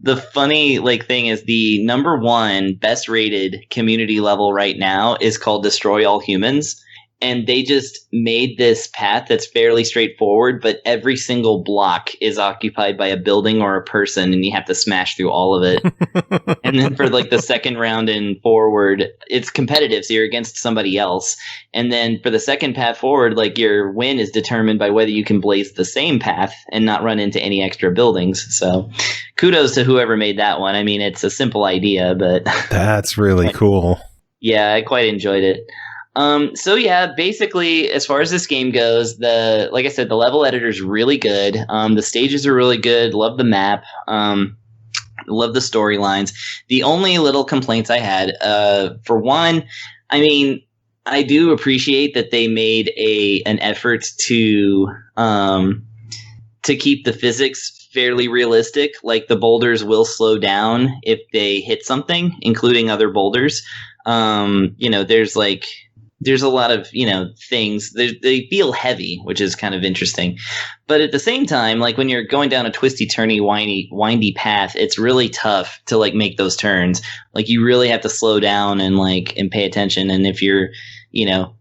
the funny thing is the number one best rated community level right now is called Destroy All Humans. And they just made this path that's fairly straightforward, but every single block is occupied by a building or a person, and you have to smash through all of it. And then for the second round and forward, it's competitive, so you're against somebody else. And then for the second path forward, your win is determined by whether you can blaze the same path and not run into any extra buildings. So kudos to whoever made that one. I mean, it's a simple idea, but that's really cool. Yeah, I quite enjoyed it. So yeah, basically, as far as this game goes, like I said, the level editor is really good. The stages are really good. Love the map. Love the storylines. The only little complaints I had, for one, I mean, I do appreciate that they made an effort to keep the physics fairly realistic. Like the boulders will slow down if they hit something, including other boulders. There's a lot of, things. They feel heavy, which is kind of interesting. But at the same time, when you're going down a twisty, turny, windy path, it's really tough to, make those turns. You really have to slow down and pay attention. And if you're,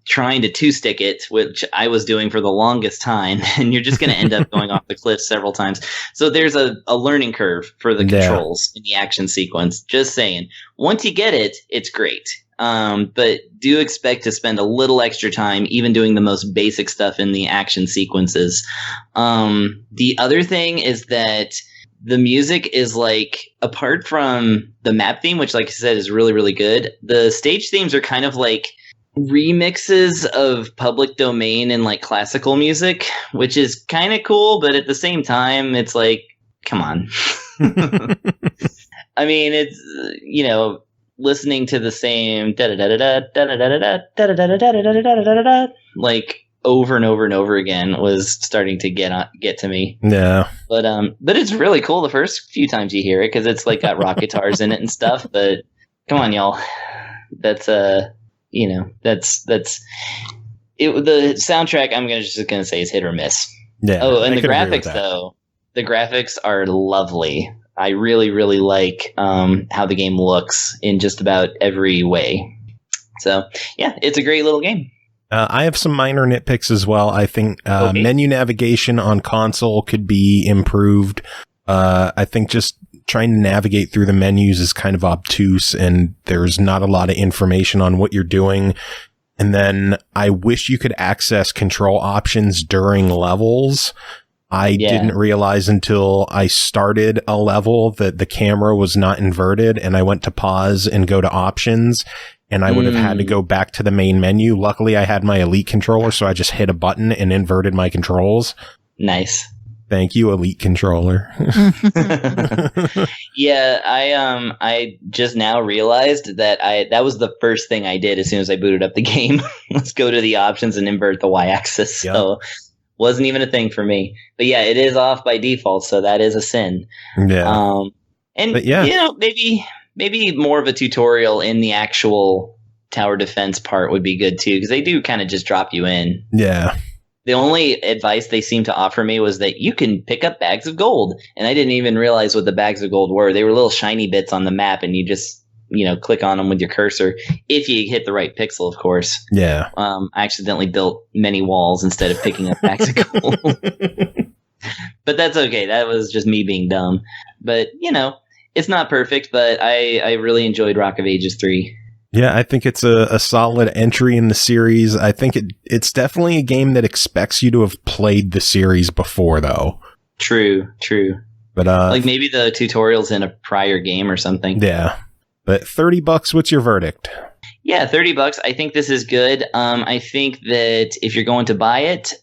trying to two-stick it, which I was doing for the longest time, and you're just going to end up going off the cliff several times. So there's a learning curve for the controls in the action sequence. Just saying. Once you get it, it's great. But do expect to spend a little extra time even doing the most basic stuff in the action sequences. The other thing is that the music is apart from the map theme, which like I said is really, really good, the stage themes are kind of remixes of public domain and classical music, which is kind of cool, but at the same time it's come on. I mean, it's listening to the same over and over and over again was starting to get to me. Yeah. But it's really cool the first few times you hear it, because it's got rock guitars in it and stuff. But come on, y'all, that's that's it. The soundtrack, I'm just gonna say, is hit or miss. Yeah. Oh, and the graphics though, the graphics are lovely. I really, really like how the game looks in just about every way. So, yeah, it's a great little game. I have some minor nitpicks as well. I think menu navigation on console could be improved. I think just trying to navigate through the menus is kind of obtuse, and there's not a lot of information on what you're doing. And then I wish you could access control options during levels. I didn't realize until I started a level that the camera was not inverted, and I went to pause and go to options, and I would have had to go back to the main menu. Luckily, I had my Elite controller, so I just hit a button and inverted my controls. Nice. Thank you, Elite controller. Yeah, I just now realized that that was the first thing I did as soon as I booted up the game. Let's go to the options and invert the Y-axis. Yep. So wasn't even a thing for me. But yeah, it is off by default, so that is a sin. Yeah. Maybe more of a tutorial in the actual tower defense part would be good too, because they do kind of just drop you in. Yeah. The only advice they seemed to offer me was that you can pick up bags of gold, and I didn't even realize what the bags of gold were. They were little shiny bits on the map, and you just click on them with your cursor if you hit the right pixel, of course. Yeah. I accidentally built many walls instead of picking up bags of gold. But that's okay. That was just me being dumb. but it's not perfect, but I really enjoyed Rock of Ages 3. Yeah, I think it's a solid entry in the series. I think it's definitely a game that expects you to have played the series before, though. True. But like maybe the tutorial's in a prior game or something. Yeah. But $30, what's your verdict? Yeah, $30. I think this is good. I think that if you're going to buy it,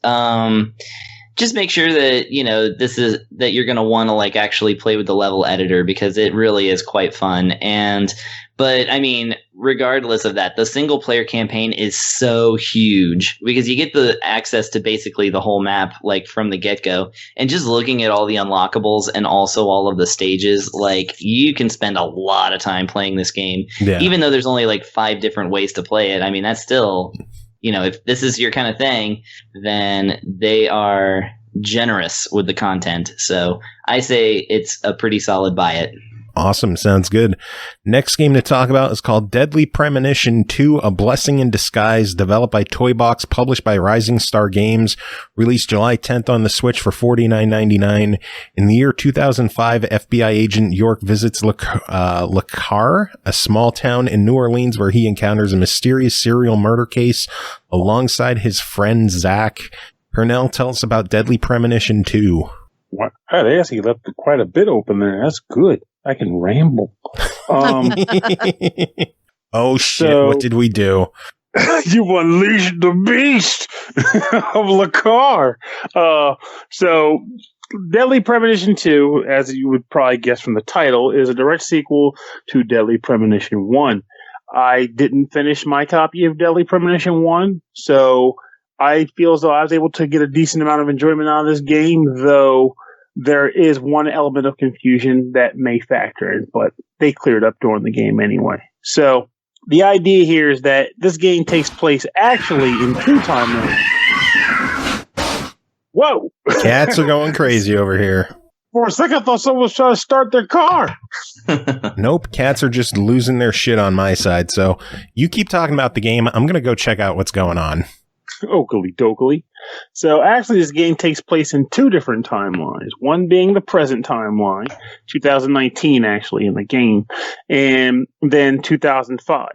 just make sure that this is that you're going to want to like actually play with the level editor, because it really is quite fun. But I mean, regardless of that, the single player campaign is so huge because you get the access to basically the whole map like from the get-go, and just looking at all the unlockables and also all of the stages, like you can spend a lot of time playing this game. Yeah. Even though there's only like 5 different ways to play it. I mean, that's still, if this is your kind of thing, then they are generous with the content. So I say it's a pretty solid buy it. Awesome. Sounds good. Next game to talk about is called Deadly Premonition 2, A Blessing in Disguise, developed by Toybox, published by Rising Star Games, released July 10th on the Switch for $49.99. In the year 2005, FBI agent York visits Le Car, a small town in New Orleans where he encounters a mysterious serial murder case alongside his friend Zach. Pernell, tell us about Deadly Premonition 2. What? I'd ask, you left quite a bit open there. That's good. I can ramble. Oh, shit. What did we do? You unleashed the beast of Le Car. So, Deadly Premonition 2, as you would probably guess from the title, is a direct sequel to Deadly Premonition 1. I didn't finish my copy of Deadly Premonition 1, so I feel as though I was able to get a decent amount of enjoyment out of this game, though there is one element of confusion that may factor in, but they cleared up during the game anyway. So the idea here is that this game takes place actually in 2 timelines. Whoa! Cats are going crazy over here. For a second, I thought someone was trying to start their car. Nope, cats are just losing their shit on my side. So you keep talking about the game. I'm going to go check out what's going on. Oakley dokley. So actually this game takes place in 2 different timelines, one being the present timeline, 2019 actually in the game, and then 2005.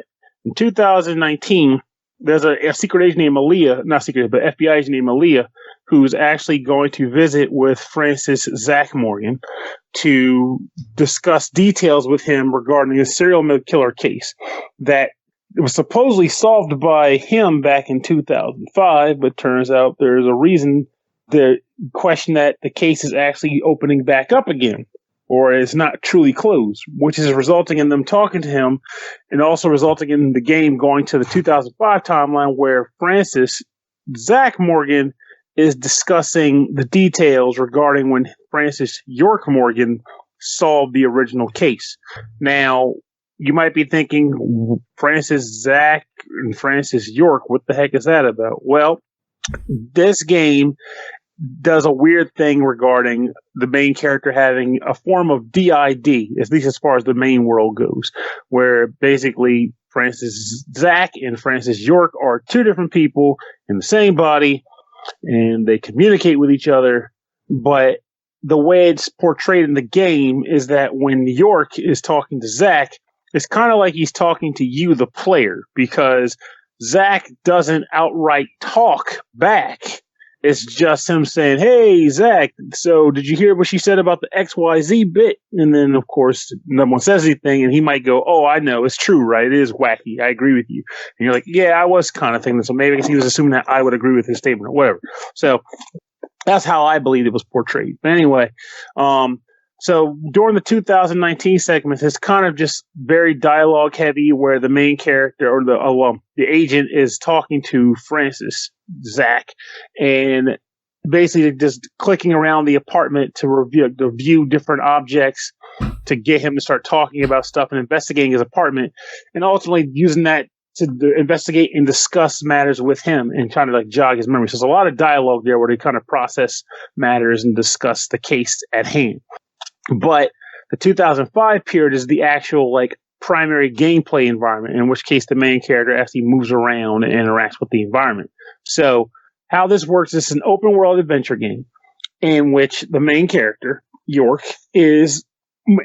In 2019, there's a secret agent named Aaliyah, not secret, but FBI agent named Aaliyah, who's actually going to visit with Francis Zach Morgan to discuss details with him regarding a serial killer case that it was supposedly solved by him back in 2005, but turns out there's a reason to question that the case is actually opening back up again, or is not truly closed, which is resulting in them talking to him, and also resulting in the game going to the 2005 timeline where Francis Zach Morgan is discussing the details regarding when Francis York Morgan solved the original case. Now, you might be thinking, Francis Zach and Francis York, what the heck is that about? Well, this game does a weird thing regarding the main character having a form of DID, at least as far as the main world goes, where basically Francis Zach and Francis York are 2 different people in the same body, and they communicate with each other, but the way it's portrayed in the game is that when York is talking to Zach, it's kind of like he's talking to you, the player, because Zach doesn't outright talk back. It's just him saying, "Hey, Zach, so did you hear what she said about the XYZ bit?" And then, of course, no one says anything, and he might go, "Oh, I know. It's true, right? It is wacky. I agree with you." And you're like, "Yeah, I was kind of thinking that." So maybe he was assuming that I would agree with his statement or whatever. So that's how I believe it was portrayed. But anyway, so during the 2019 segments, it's kind of just very dialogue heavy, where the main character or the agent is talking to Francis Zach, and basically just clicking around the apartment to view different objects to get him to start talking about stuff and investigating his apartment, and ultimately using that to investigate and discuss matters with him and trying to like jog his memory. So there's a lot of dialogue there where they kind of process matters and discuss the case at hand. But the 2005 period is the actual like primary gameplay environment, in which case the main character actually moves around and interacts with the environment. So how this works is an open world adventure game in which the main character, York, is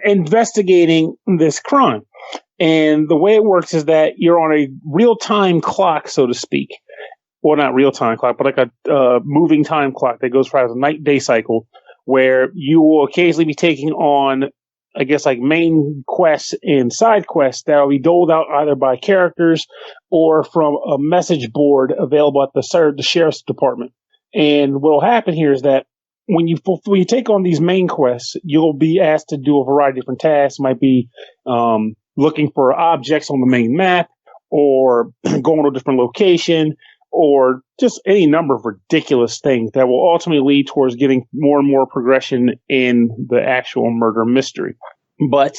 investigating this crime. And the way it works is that you're on a real-time clock, so to speak. Well, not real-time clock, but like a moving time clock that goes throughout a night-day cycle, where you will occasionally be taking on, I guess, like main quests and side quests that will be doled out either by characters or from a message board available at the sheriff's department. And what will happen here is that when you take on these main quests, you'll be asked to do a variety of different tasks. It might be looking for objects on the main map, or going to a different location, or just any number of ridiculous things that will ultimately lead towards getting more and more progression in the actual murder mystery. But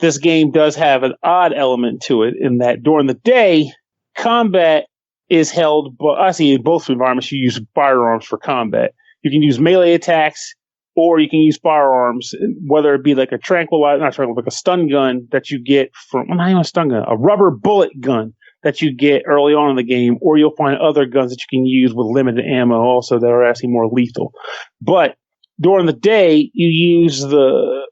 this game does have an odd element to it in that during the day, combat is held, but I see in both environments you use firearms for combat. You can use melee attacks, or you can use firearms, whether it be like a like a stun gun that you get from, well, not even a stun gun, a rubber bullet gun that you get early on in the game, or you'll find other guns that you can use with limited ammo also that are actually more lethal. But during the day, you use the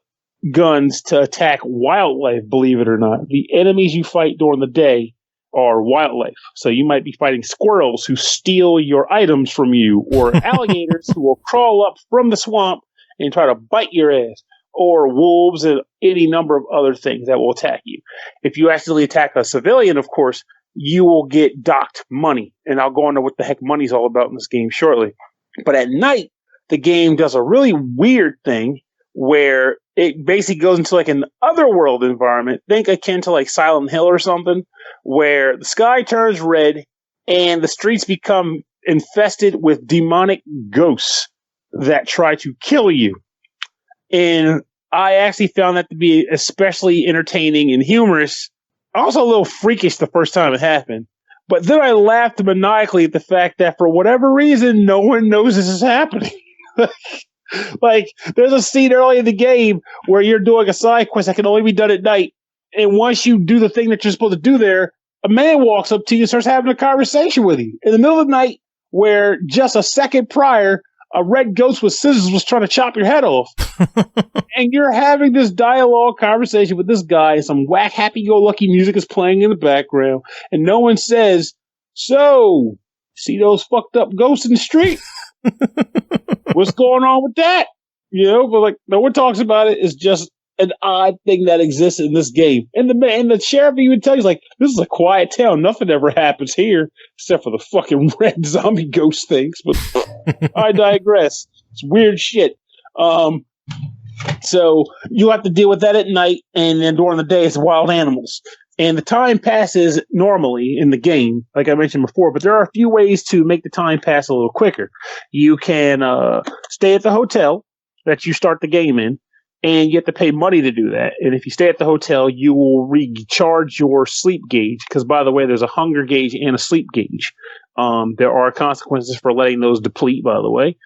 guns to attack wildlife, believe it or not. The enemies you fight during the day are wildlife. So you might be fighting squirrels who steal your items from you, or alligators who will crawl up from the swamp and try to bite your ass, or wolves and any number of other things that will attack you. If you accidentally attack a civilian, of course, you will get docked money. And I'll go into what the heck money's all about in this game shortly. But at night, the game does a really weird thing where it basically goes into like an otherworld environment. Think akin to like Silent Hill or something, where the sky turns red and the streets become infested with demonic ghosts that try to kill you. And I actually found that to be especially entertaining and humorous. Also a little freakish the first time it happened. But then I laughed maniacally at the fact that for whatever reason, no one knows this is happening. Like, there's a scene early in the game where you're doing a side quest that can only be done at night. And once you do the thing that you're supposed to do there, a man walks up to you and starts having a conversation with you in the middle of the night, where just a second prior, a red ghost with scissors was trying to chop your head off. And you're having this dialogue conversation with this guy, and some whack happy-go-lucky music is playing in the background, and no one says, "So, see those fucked up ghosts in the street? What's going on with that?" You know, but like, no one talks about it. It's just an odd thing that exists in this game. And the sheriff even tells you, like, this is a quiet town. Nothing ever happens here except for the fucking red zombie ghost things. But I digress. It's weird shit. So you have to deal with that at night, and then during the day, it's wild animals. And the time passes normally in the game, like I mentioned before, but there are a few ways to make the time pass a little quicker. You can stay at the hotel that you start the game in, and you have to pay money to do that. And if you stay at the hotel, you will recharge your sleep gauge, because, by the way, there's a hunger gauge and a sleep gauge. There are consequences for letting those deplete, by the way.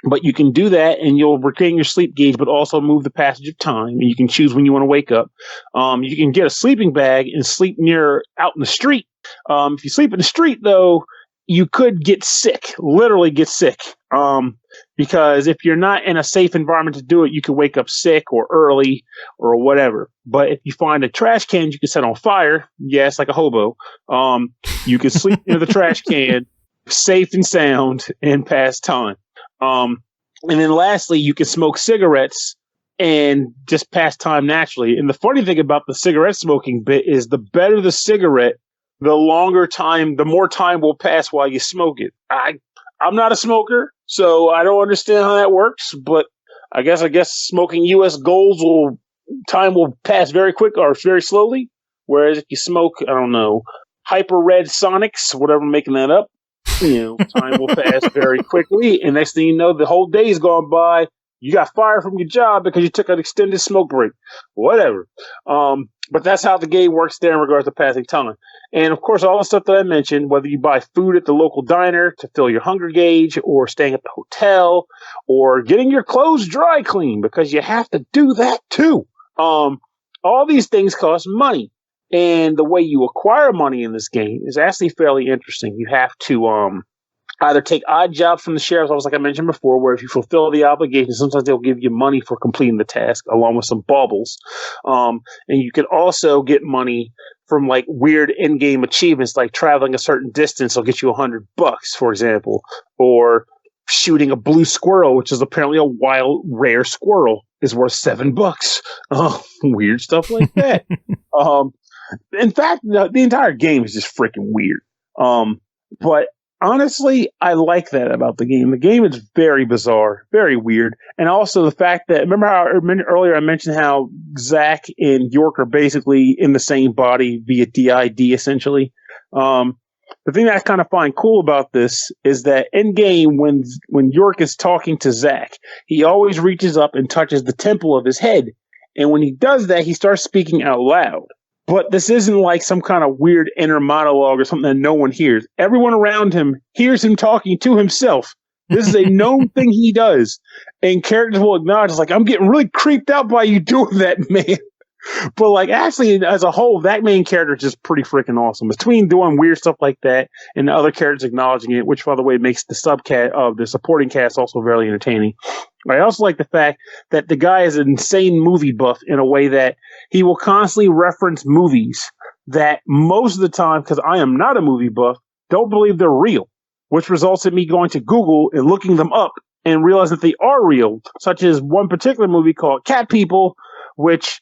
But you can do that, and you'll retain your sleep gauge, but also move the passage of time. And you can choose when you want to wake up. You can get a sleeping bag and sleep out in the street. If you sleep in the street, though, you could get sick, literally get sick. Because if you're not in a safe environment to do it, you could wake up sick or early or whatever. But if you find a trash can you can set on fire, yes, like a hobo, you can sleep in the trash can, safe and sound, and pass time. And then lastly, you can smoke cigarettes and just pass time naturally. And the funny thing about the cigarette smoking bit is the better the cigarette, the more time will pass while you smoke it. I'm not a smoker, so I don't understand how that works, but I guess smoking US Golds time will pass very quick or very slowly. Whereas if you smoke, I don't know, Hyper Red Sonics, whatever, I'm making that up, time will pass very quickly, and next thing you know, the whole day's gone by. You got fired from your job because you took an extended smoke break. Whatever. But that's how the game works there in regards to passing time. And of course, all the stuff that I mentioned, whether you buy food at the local diner to fill your hunger gauge, or staying at the hotel, or getting your clothes dry clean, because you have to do that too. All these things cost money. And the way you acquire money in this game is actually fairly interesting. You have to either take odd jobs from the sheriff's office, like I mentioned before, where if you fulfill the obligation, sometimes they'll give you money for completing the task, along with some baubles. And you can also get money from like weird in-game achievements, like traveling a certain distance will get you $100, for example, or shooting a blue squirrel, which is apparently a wild, rare squirrel, is worth $7. Weird stuff like that. In fact, the entire game is just freaking weird. But honestly, I like that about the game. The game is very bizarre, very weird. And also the fact that, remember how earlier I mentioned how Zach and York are basically in the same body via DID, essentially? The thing that I kind of find cool about this is that in game, when York is talking to Zach, he always reaches up and touches the temple of his head. And when he does that, he starts speaking out loud. But this isn't like some kind of weird inner monologue or something that no one hears. Everyone around him hears him talking to himself. This is a known thing he does. And characters will acknowledge, it's like, I'm getting really creeped out by you doing that, man. But like, actually, as a whole, that main character is just pretty freaking awesome. Between doing weird stuff like that and the other characters acknowledging it, which, by the way, makes the the supporting cast also very entertaining. I also like the fact that the guy is an insane movie buff in a way that he will constantly reference movies that most of the time, because I am not a movie buff, don't believe they're real, which results in me going to Google and looking them up and realize that they are real, such as one particular movie called Cat People, which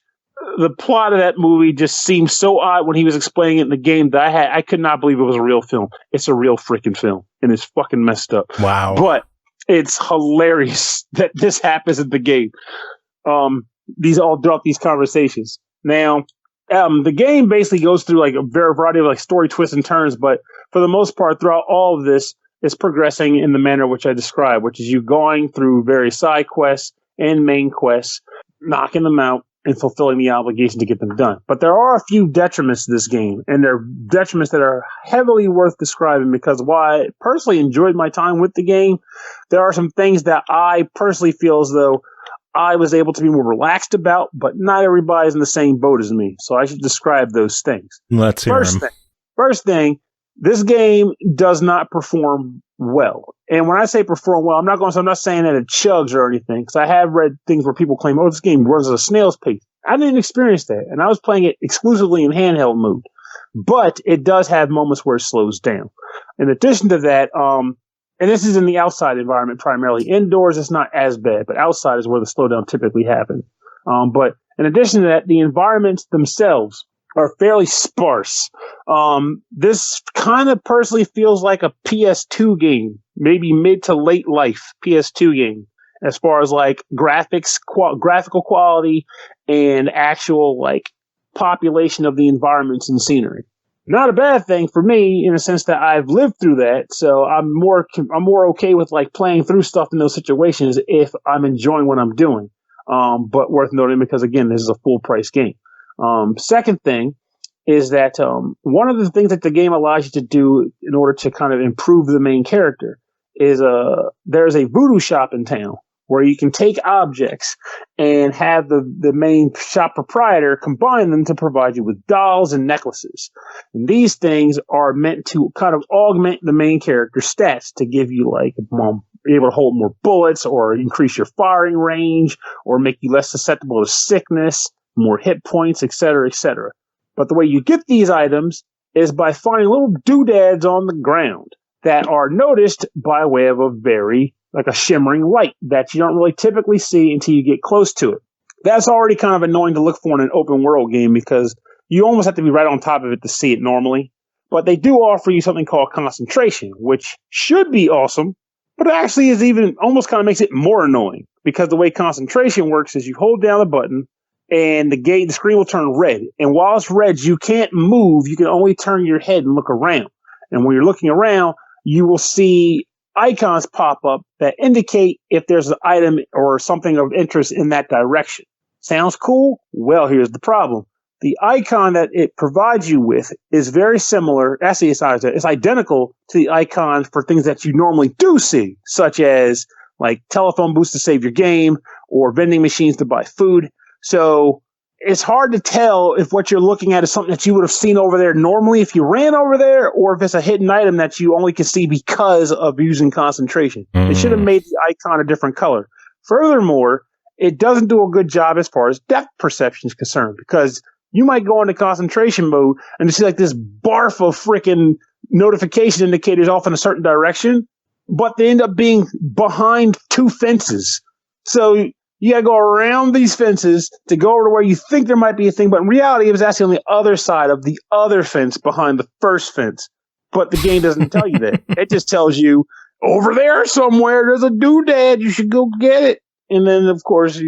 the plot of that movie just seemed so odd when he was explaining it in the game that I could not believe it was a real film. It's a real freaking film, and it's fucking messed up. Wow. But it's hilarious that this happens in the game. These all throughout these conversations. Now, the game basically goes through like a variety of like story twists and turns, but for the most part, throughout all of this, it's progressing in the manner which I described, which is you going through various side quests and main quests, knocking them out, and fulfilling the obligation to get them done. But there are a few detriments to this game, and they're detriments that are heavily worth describing because while I personally enjoyed my time with the game, there are some things that I personally feel as though I was able to be more relaxed about, but not everybody's in the same boat as me. So I should describe those things. Let's hear them. First thing, this game does not perform well. And when I say perform well, I'm not saying that it chugs or anything, because I have read things where people claim, oh, this game runs at a snail's pace. I didn't experience that, and I was playing it exclusively in handheld mode. But it does have moments where it slows down. In addition to that, and this is in the outside environment primarily. Indoors, it's not as bad, but outside is where the slowdown typically happens. But in addition to that, the environments themselves are fairly sparse. This kind of personally feels like a PS2 game, maybe mid to late life PS2 game, as far as like graphical quality and actual like population of the environments and scenery. Not a bad thing for me in the sense that I've lived through that, so I'm more okay with like playing through stuff in those situations if I'm enjoying what I'm doing. But worth noting because again, this is a full price game. Second thing is that one of the things that the game allows you to do in order to kind of improve the main character is there's a voodoo shop in town where you can take objects and have the main shop proprietor combine them to provide you with dolls and necklaces. And these things are meant to kind of augment the main character's stats to give you like be able to hold more bullets or increase your firing range or make you less susceptible to sickness, more hit points, etc., etc. But the way you get these items is by finding little doodads on the ground that are noticed by way of a shimmering light that you don't really typically see until you get close to it. That's already kind of annoying to look for in an open world game because you almost have to be right on top of it to see it normally. But they do offer you something called concentration, which should be awesome, but it actually is even almost kind of makes it more annoying because the way concentration works is you hold down the button and the screen will turn red. And while it's red, you can't move. You can only turn your head and look around. And when you're looking around, you will see icons pop up that indicate if there's an item or something of interest in that direction. Sounds cool? Well, here's the problem. The icon that it provides you with is very similar. Actually, it's identical to the icons for things that you normally do see, such as like telephone booths to save your game or vending machines to buy food. So it's hard to tell if what you're looking at is something that you would have seen over there normally if you ran over there, or if it's a hidden item that you only can see because of using concentration. They should have made the icon a different color. Furthermore, it doesn't do a good job as far as depth perception is concerned, because you might go into concentration mode and you see like this barf of freaking notification indicators off in a certain direction, but they end up being behind 2 fences. So you got to go around these fences to go over to where you think there might be a thing, but in reality, it was actually on the other side of the other fence behind the first fence. But the game doesn't tell you that. It just tells you, over there somewhere, there's a doodad. You should go get it. And then, of course,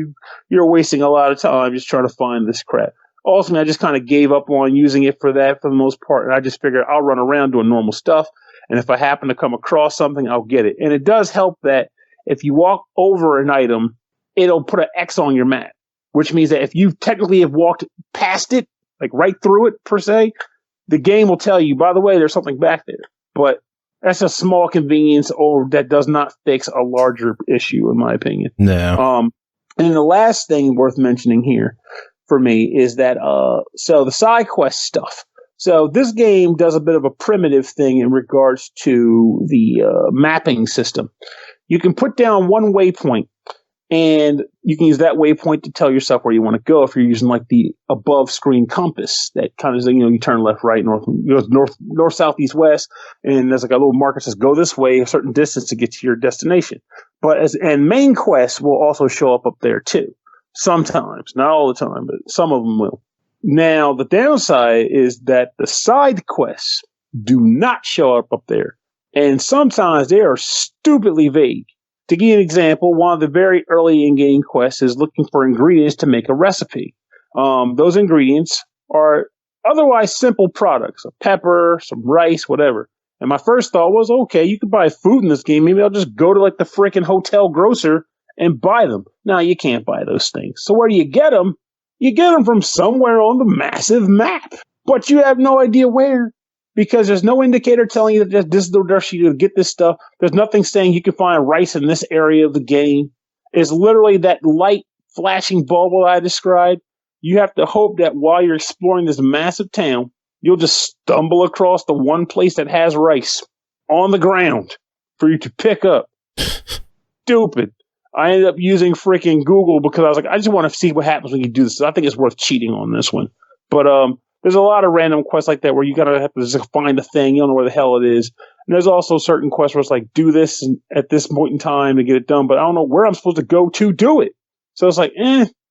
you're wasting a lot of time just trying to find this crap. Ultimately, I just kind of gave up on using it for that for the most part. And I just figured I'll run around doing normal stuff. And if I happen to come across something, I'll get it. And it does help that if you walk over an item, it'll put an X on your map, which means that if you technically have walked past it, like right through it per se, the game will tell you, by the way, there's something back there. But that's a small convenience, or that does not fix a larger issue, in my opinion. No. And the last thing worth mentioning here for me is that, so the side quest stuff. So this game does a bit of a primitive thing in regards to the mapping system. You can put down one waypoint, and you can use that waypoint to tell yourself where you want to go if you're using like the above screen compass that kind of, you turn left, right, north, south, east, west, and there's like a little marker that says go this way a certain distance to get to your destination. And main quests will also show up there too. Sometimes, not all the time, but some of them will. Now, the downside is that the side quests do not show up there. And sometimes they are stupidly vague. To give you an example, one of the very early in-game quests is looking for ingredients to make a recipe. Those ingredients are otherwise simple products, a pepper, some rice, whatever. And my first thought was, okay, you could buy food in this game. Maybe I'll just go to like the freaking hotel grocer and buy them. No, you can't buy those things. So where do you get them? You get them from somewhere on the massive map. But you have no idea where. Because there's no indicator telling you that this is the direction you get this stuff. There's nothing saying you can find rice in this area of the game. It's literally that light flashing bubble I described. You have to hope that while you're exploring this massive town, you'll just stumble across the one place that has rice on the ground for you to pick up. Stupid. I ended up using freaking Google because I was like, I just want to see what happens when you do this. So I think it's worth cheating on this one. But there's a lot of random quests like that where you gotta have to just find a thing. You don't know where the hell it is. And there's also certain quests where it's like, do this at this point in time to get it done, but I don't know where I'm supposed to go to do it. So it's like,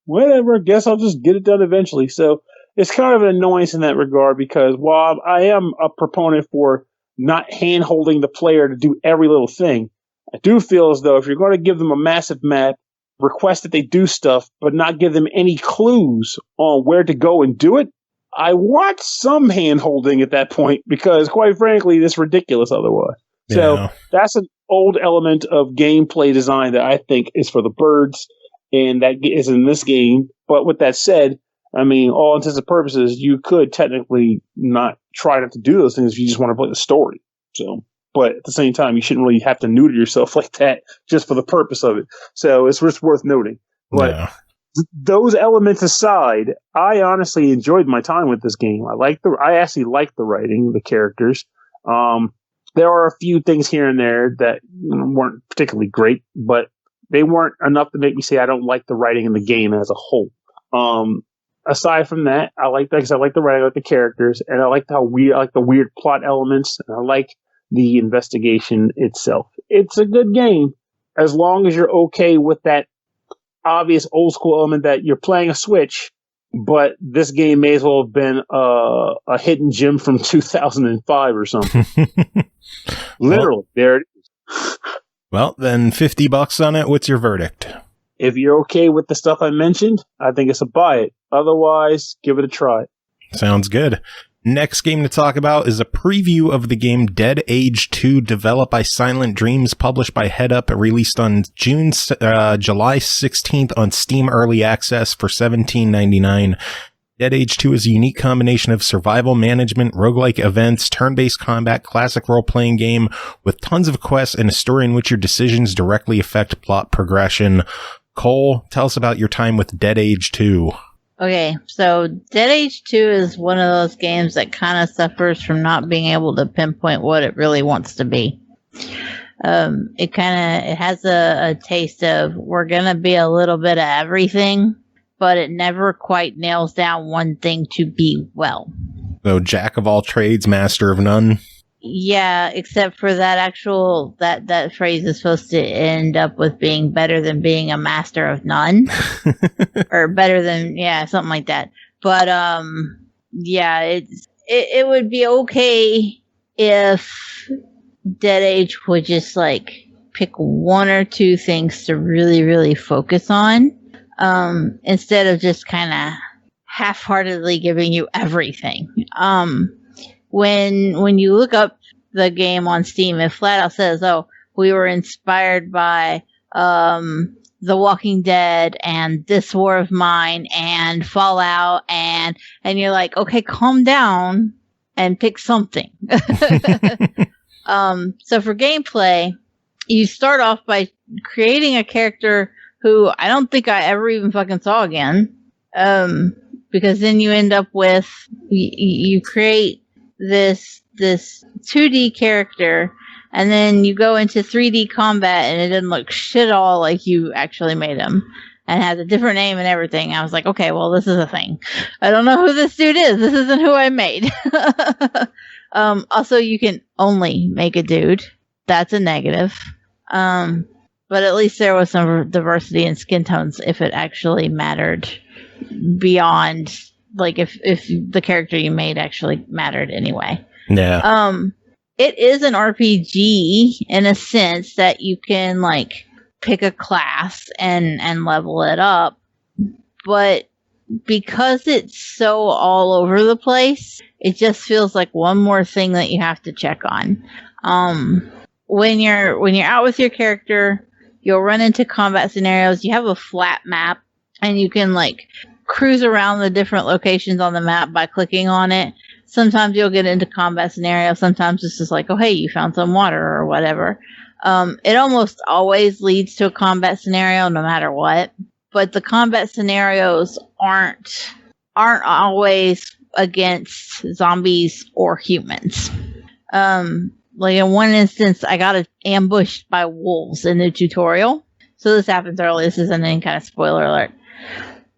whatever. Guess I'll just get it done eventually. So it's kind of an annoyance in that regard, because while I am a proponent for not hand-holding the player to do every little thing, I do feel as though if you're going to give them a massive map, request that they do stuff, but not give them any clues on where to go and do it, I want some hand-holding at that point, because quite frankly, it's ridiculous otherwise. Yeah. So that's an old element of gameplay design that I think is for the birds, and that is in this game. But with that said, I mean, all intents and purposes, you could technically not try not to do those things if you just want to play the story. So, but at the same time, you shouldn't really have to neuter yourself like that just for the purpose of it. So it's just worth noting. But those elements aside, I honestly enjoyed my time with this game. I actually liked the writing, the characters. There are a few things here and there that weren't particularly great, but they weren't enough to make me say I don't like the writing in the game as a whole. Aside from that, I like the writing, I like the characters, and I like the weird plot elements, and I like the investigation itself. It's a good game as long as you're okay with that obvious old school element that you're playing a Switch, but this game may as well have been a hidden gem from 2005 or something. Literally, there it is. Well, then $50 on it. What's your verdict? If you're okay with the stuff I mentioned, I think it's a buy it. Otherwise, give it a try. Sounds good. Next game to talk about is a preview of the game Dead Age 2, developed by Silent Dreams, published by Headup, released on July 16th on Steam Early Access for $17.99. Dead Age 2 is a unique combination of survival management, roguelike events, turn-based combat, classic role-playing game with tons of quests and a story in which your decisions directly affect plot progression. Cole, tell us about your time with Dead Age 2. Okay, so Dead Age 2 is one of those games that kind of suffers from not being able to pinpoint what it really wants to be. It has a taste of, we're going to be a little bit of everything, but it never quite nails down one thing to be well. So jack of all trades, master of none. Yeah, except for that that phrase is supposed to end up with being better than being a master of none. Or better than, something like that. But, it would be okay if Dead Age would just, like, pick one or two things to really, really focus on, instead of just kind of half-heartedly giving you everything. When you look up the game on Steam, it flat out says, "Oh, we were inspired by The Walking Dead and This War of Mine and Fallout," and you're like, okay, calm down and pick something. So for gameplay, you start off by creating a character who I don't think I ever even fucking saw again, because then you end up with you create this 2D character, and then you go into 3D combat, and it didn't look shit all like you actually made him, and has a different name and everything. I was like, okay, well, this is a thing. I don't know who this dude is. This isn't who I made. Also, you can only make a dude. That's a negative. But at least there was some diversity in skin tones, if it actually mattered beyond, like, if the character you made actually mattered anyway. Yeah. It is an RPG in a sense that you can, like, pick a class and level it up, but because it's so all over the place, it just feels like one more thing that you have to check on. When you're out with your character, you'll run into combat scenarios. You have a flat map, and you can, like, cruise around the different locations on the map by clicking on it. Sometimes you'll get into combat scenarios. Sometimes it's just like, oh, hey, you found some water or whatever. It almost always leads to a combat scenario no matter what. But the combat scenarios aren't always against zombies or humans. Like in one instance, I got ambushed by wolves in the tutorial. So this happens early. This isn't any kind of spoiler alert.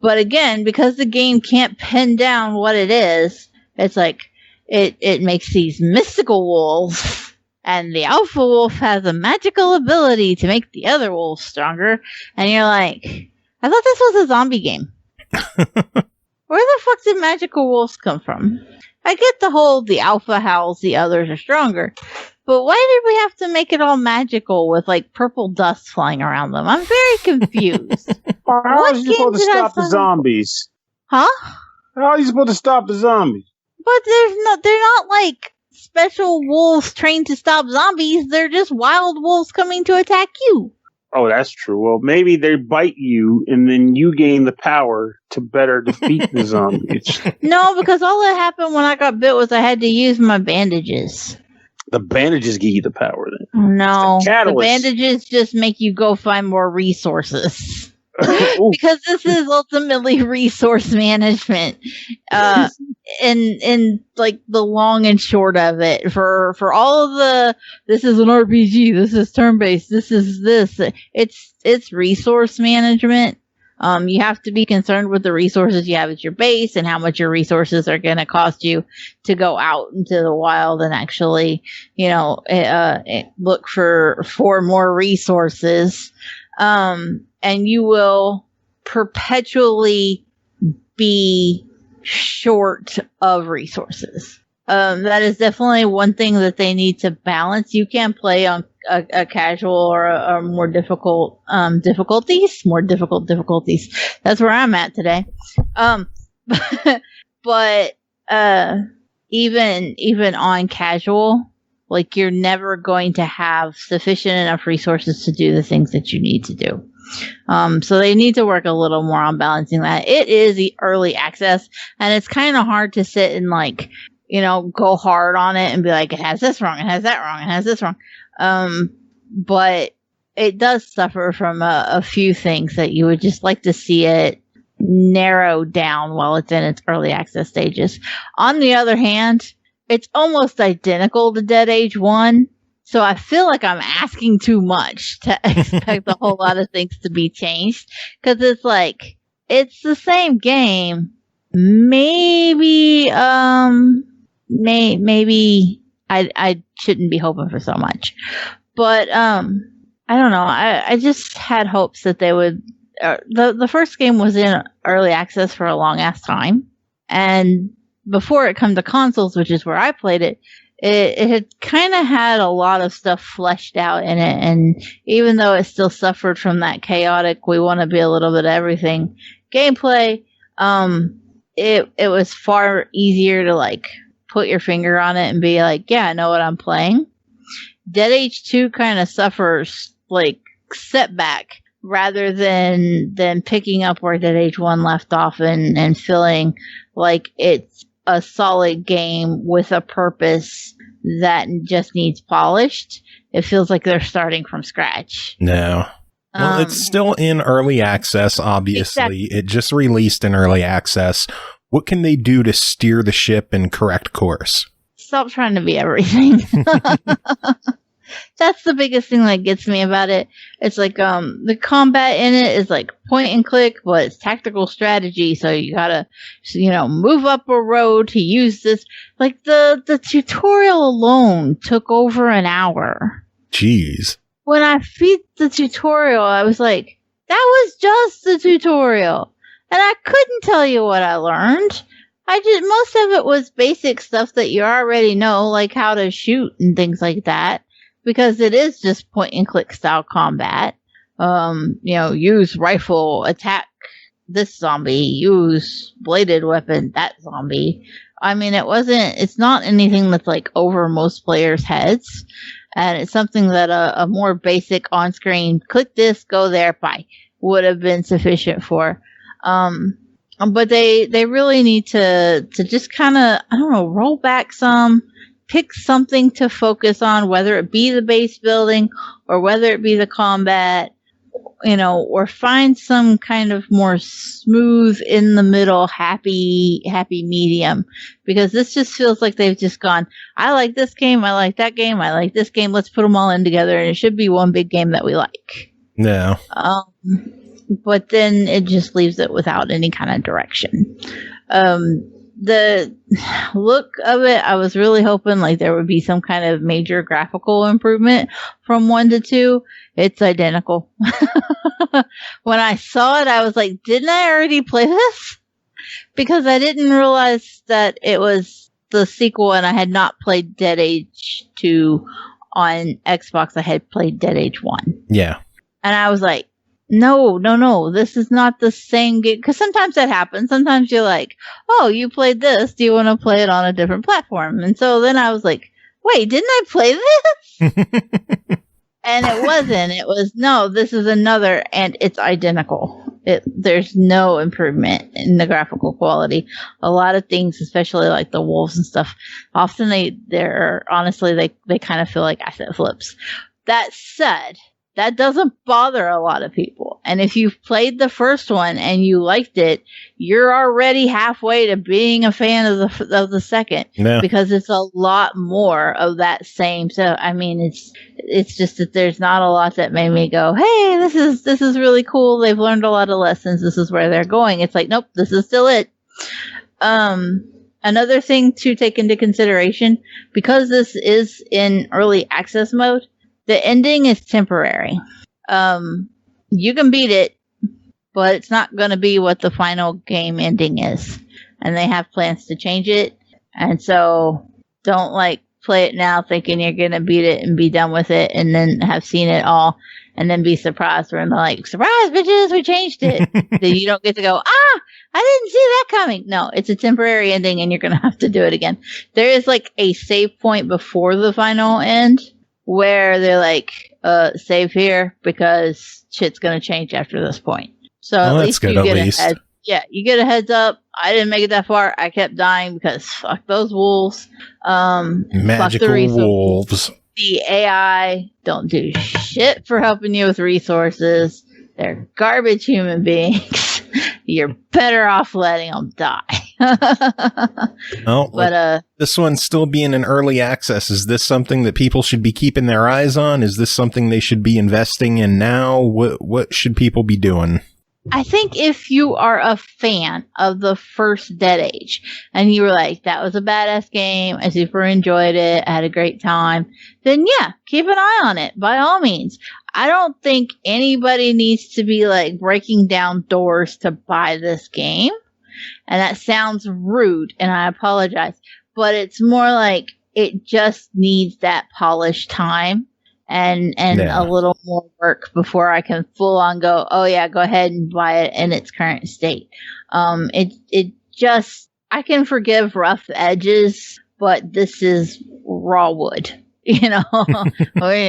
But again, because the game can't pin down what it is, it's like it makes these mystical wolves, and the alpha wolf has a magical ability to make the other wolves stronger. And you're like, I thought this was a zombie game. Where the fuck did magical wolves come from? I get the alpha howls, the others are stronger. But why did we have to make it all magical with, like, purple dust flying around them? I'm very confused. How are you supposed to stop the zombies? Huh? How are you supposed to stop the zombies? But they're not like special wolves trained to stop zombies. They're just wild wolves coming to attack you. Oh, that's true. Well, maybe they bite you, and then you gain the power to better defeat the zombies. No, because all that happened when I got bit was I had to use my bandages. The bandages give you the power, then. No, the bandages just make you go find more resources. Because this is ultimately resource management. In like the long and short of it, for all of this is an RPG, this is turn-based, this, it's resource management. You have to be concerned with the resources you have at your base and how much your resources are going to cost you to go out into the wild and actually, look for more resources. And you will perpetually be short of resources. That is definitely one thing that they need to balance. You can play on a casual or a more difficult difficulties. That's where I'm at today. But even on casual, like, you're never going to have sufficient enough resources to do the things that you need to do. So they need to work a little more on balancing that. It is the early access, and it's kind of hard to sit and, like, go hard on it and be like, it has this wrong, it has that wrong, it has this wrong. But it does suffer from a few things that you would just like to see it narrowed down while it's in its early access stages. On the other hand, it's almost identical to Dead Age 1, so I feel like I'm asking too much to expect a whole lot of things to be changed, because it's like, it's the same game. Maybe I shouldn't be hoping for so much, but I don't know. I just had hopes that they would. The first game was in early access for a long ass time, and before it come to consoles, which is where I played it, it had kind of had a lot of stuff fleshed out in it, and even though it still suffered from that chaotic, we want to be a little bit of everything gameplay, it was far easier to like put your finger on it and be like, yeah, I know what I'm playing. Dead Age 2 kind of suffers like setback rather than picking up where Dead Age 1 left off and feeling like it's a solid game with a purpose that just needs polished. It feels like they're starting from scratch. No. Well, it's still in early access, obviously. Exactly. It just released in early access. What can they do to steer the ship in correct course? Stop trying to be everything. That's the biggest thing that gets me about it. It's like the combat in it is like point and click, but it's tactical strategy. So you gotta, move up a road to use this. Like the tutorial alone took over an hour. Jeez. When I beat the tutorial, I was like, that was just the tutorial. And I couldn't tell you what I learned. Most of it was basic stuff that you already know, like how to shoot and things like that. Because it is just point and click style combat. Use rifle, attack this zombie, use bladed weapon, that zombie. I mean, it's not anything that's like over most players' heads. And it's something that a more basic on-screen, click this, go there, bye, would have been sufficient for. But they really need to just kind of, I don't know, roll back some, pick something to focus on, whether it be the base building or whether it be the combat, or find some kind of more smooth, in the middle, happy medium. Because this just feels like they've just gone, I like this game, I like that game, I like this game, let's put them all in together, and it should be one big game that we like. No. But then it just leaves it without any kind of direction. The look of it, I was really hoping like there would be some kind of major graphical improvement from 1 to 2. It's identical. When I saw it, I was like, didn't I already play this? Because I didn't realize that it was the sequel, and I had not played Dead Age 2 on Xbox. I had played Dead Age 1. Yeah. And I was like, no, this is not the same game. Because sometimes that happens. Sometimes you're like, oh, you played this. Do you want to play it on a different platform? And so then I was like, wait, didn't I play this? And it wasn't. It was, no, this is another, and it's identical. There's no improvement in the graphical quality. A lot of things, especially like the wolves and stuff, often they're honestly, they kind of feel like asset flips. That said, that doesn't bother a lot of people. And if you've played the first one and you liked it, you're already halfway to being a fan of the second. Yeah. Because it's a lot more of that same. So, I mean, it's just that there's not a lot that made me go, hey, this is really cool. They've learned a lot of lessons. This is where they're going. It's like, nope, this is still it. Another thing to take into consideration, because this is in early access mode, the ending is temporary. You can beat it, but it's not going to be what the final game ending is. And they have plans to change it. And so don't play it now thinking you're going to beat it and be done with it and then have seen it all and then be surprised when they're like, surprise, bitches, we changed it. Then you don't get to go, I didn't see that coming. No, it's a temporary ending and you're going to have to do it again. There is a save point before the final end, where they're save here because shit's gonna change after this point. So at least you get a heads up. I didn't make it that far. I kept dying because fuck those wolves. Magical wolves. The AI don't do shit for helping you with resources. They're garbage human beings. you're better off letting them die. Oh, But this one's still being in early access. Is this something that people should be keeping their eyes on? Is this something they should be investing in now? What should people be doing? I think if you are a fan of the first Dead Age and you were like, that was a badass game, I super enjoyed it, I had a great time, then yeah, keep an eye on it by all means. I don't think anybody needs to be like breaking down doors to buy this game. And that sounds rude and I apologize, but it's more like it just needs that polished time. And a little more work before I can full on go, oh yeah, go ahead and buy it in its current state. It just, I can forgive rough edges, but this is raw wood. You know,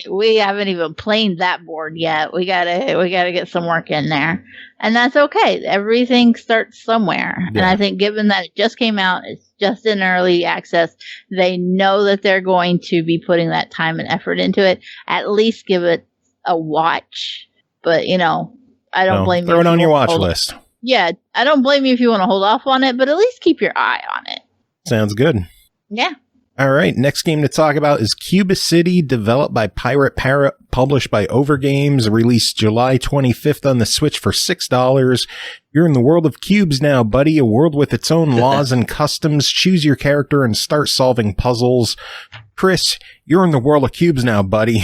we haven't even planed that board yet. We gotta get some work in there, and that's okay. Everything starts somewhere, and I think given that it just came out, it's just in early access. They know that they're going to be putting that time and effort into it. At least give it a watch. But you know, I don't blame you. Throw it on your watch list. Yeah, I don't blame you if you want to hold off on it, but at least keep your eye on it. Sounds good. Yeah. All right, next game to talk about is Cubicity, developed by Pirate Parrot, published by OverGames, released July 25th on the Switch for $6. You're in the world of cubes now, buddy, a world with its own laws and customs. Choose your character and start solving puzzles. Chris, you're in the world of cubes now, buddy.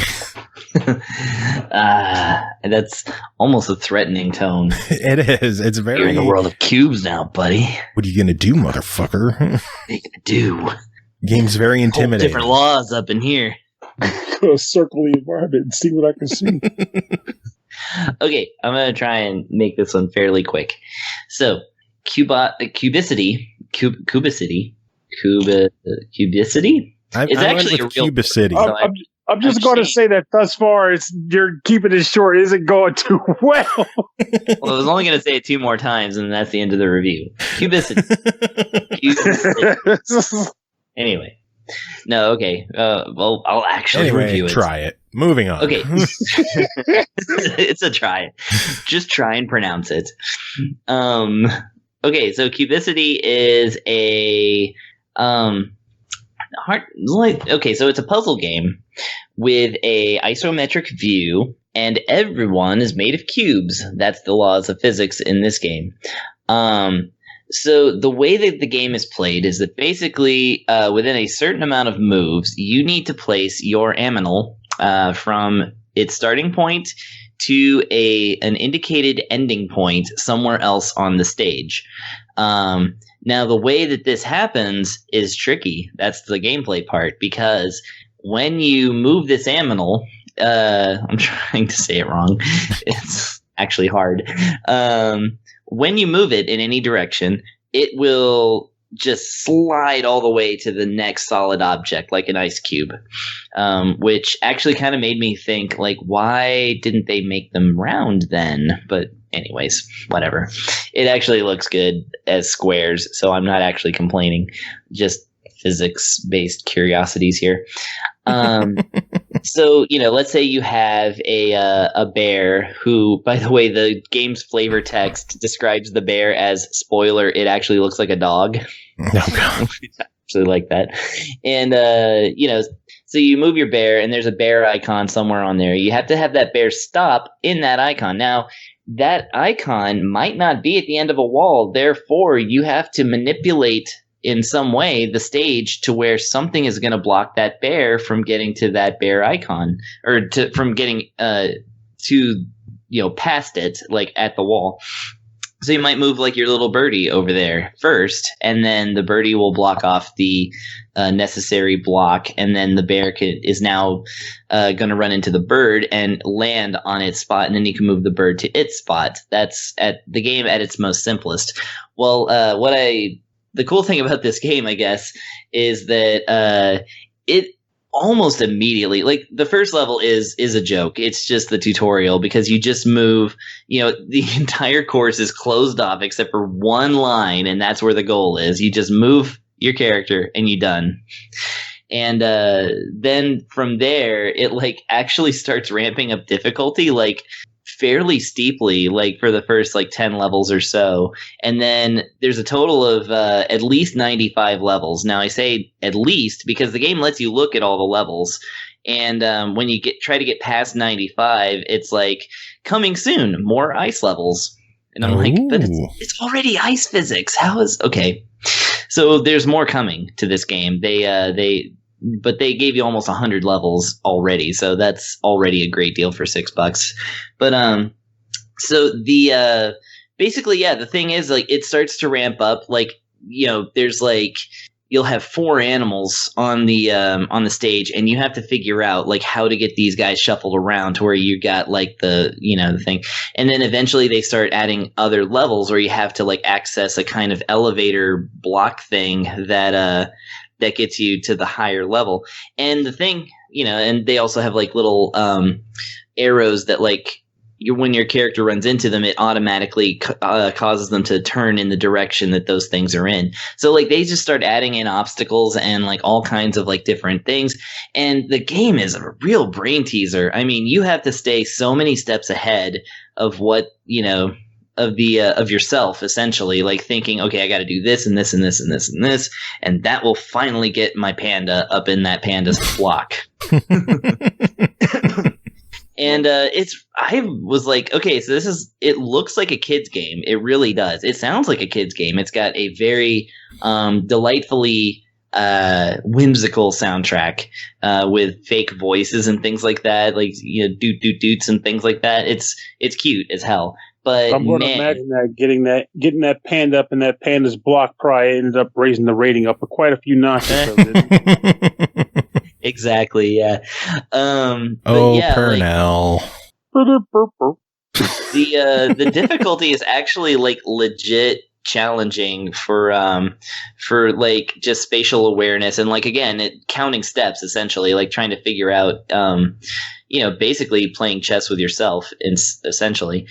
That's almost a threatening tone. It is. It's very... You're in the world of cubes now, buddy. What are you going to do, motherfucker? What are you going to do? Game's very intimidating. Different laws up in here. Go circle the environment and see what I can see. Okay, I'm going to try and make this one fairly quick. So, Cubicity? It's actually a real Cubicity. I'm just going to say that thus far, you're keeping it short. It isn't going too well. Well, I was only going to say it 2 more times, and that's the end of the review. Cubicity. Anyway. No, okay. Well, I'll actually review it. Try it. Moving on. Okay. It's a try. Just try and pronounce it. Okay, so Cubicity is a so it's a puzzle game with a isometric view, and everyone is made of cubes. That's the laws of physics in this game. So the way that the game is played is that basically within a certain amount of moves, you need to place your aminal from its starting point to an indicated ending point somewhere else on the stage. Now, the way that this happens is tricky. That's the gameplay part, because when you move this aminal, I'm trying to say it wrong. It's actually hard. When you move it in any direction, it will just slide all the way to the next solid object, like an ice cube, which actually kind of made me think, like, why didn't they make them round then? But anyways, whatever. It actually looks good as squares, so I'm not actually complaining. Just physics-based curiosities here. So, let's say you have a bear who, by the way, the game's flavor text describes the bear as, spoiler, it actually looks like a dog. Oh, God. I actually like that. And, so you move your bear, and there's a bear icon somewhere on there. You have to have that bear stop in that icon. Now, that icon might not be at the end of a wall. Therefore, you have to manipulate in some way the stage to where something is going to block that bear from getting to that bear icon, or from getting past it, like at the wall. So you might move like your little birdie over there first, and then the birdie will block off the necessary block, and then the bear is now going to run into the bird and land on its spot, and then you can move the bird to its spot. That's at the game at its most simplest. Well, the cool thing about this game, I guess, is that it almost immediately, like, the first level is a joke. It's just the tutorial, because you just move, the entire course is closed off except for one line, and that's where the goal is. You just move your character and you're done. And then from there, it actually starts ramping up difficulty, fairly steeply, like for the first like 10 levels or so. And then there's a total of at least 95 levels. Now I say at least because the game lets you look at all the levels. And when you try to get past 95, it's like coming soon, more ice levels. And I'm like, but it's already ice physics. How is okay? So there's more coming to this game. But they gave you almost 100 levels already, so that's already a great deal for $6. But so the basically, yeah, the thing is, like, it starts to ramp up. Like, you know, there's like you'll have 4 animals on the stage, and you have to figure out like how to get these guys shuffled around to where you got like the thing. And then eventually they start adding other levels where you have to like access a kind of elevator block thing that gets you to the higher level. And the thing, and they also have like little arrows that like when your character runs into them, it automatically causes them to turn in the direction that those things are in. So like they just start adding in obstacles and like all kinds of like different things. And the game is a real brain teaser. I mean, you have to stay so many steps ahead of what, of yourself, essentially, like thinking, okay, I got to do this and this and this and this and this, and that will finally get my panda up in that panda's block. And I was like, okay, so it looks like a kid's game. It really does. It sounds like a kid's game. It's got a very delightfully whimsical soundtrack with fake voices and things like that, like doot doot doots and things like that. It's cute as hell. But I'm going to imagine that getting that panda up in that panda's block probably ended up raising the rating up quite a few notches. Exactly, yeah. Pernell. The difficulty is actually like legit challenging for like just spatial awareness and like again counting steps, essentially like trying to figure out basically playing chess with yourself, essentially.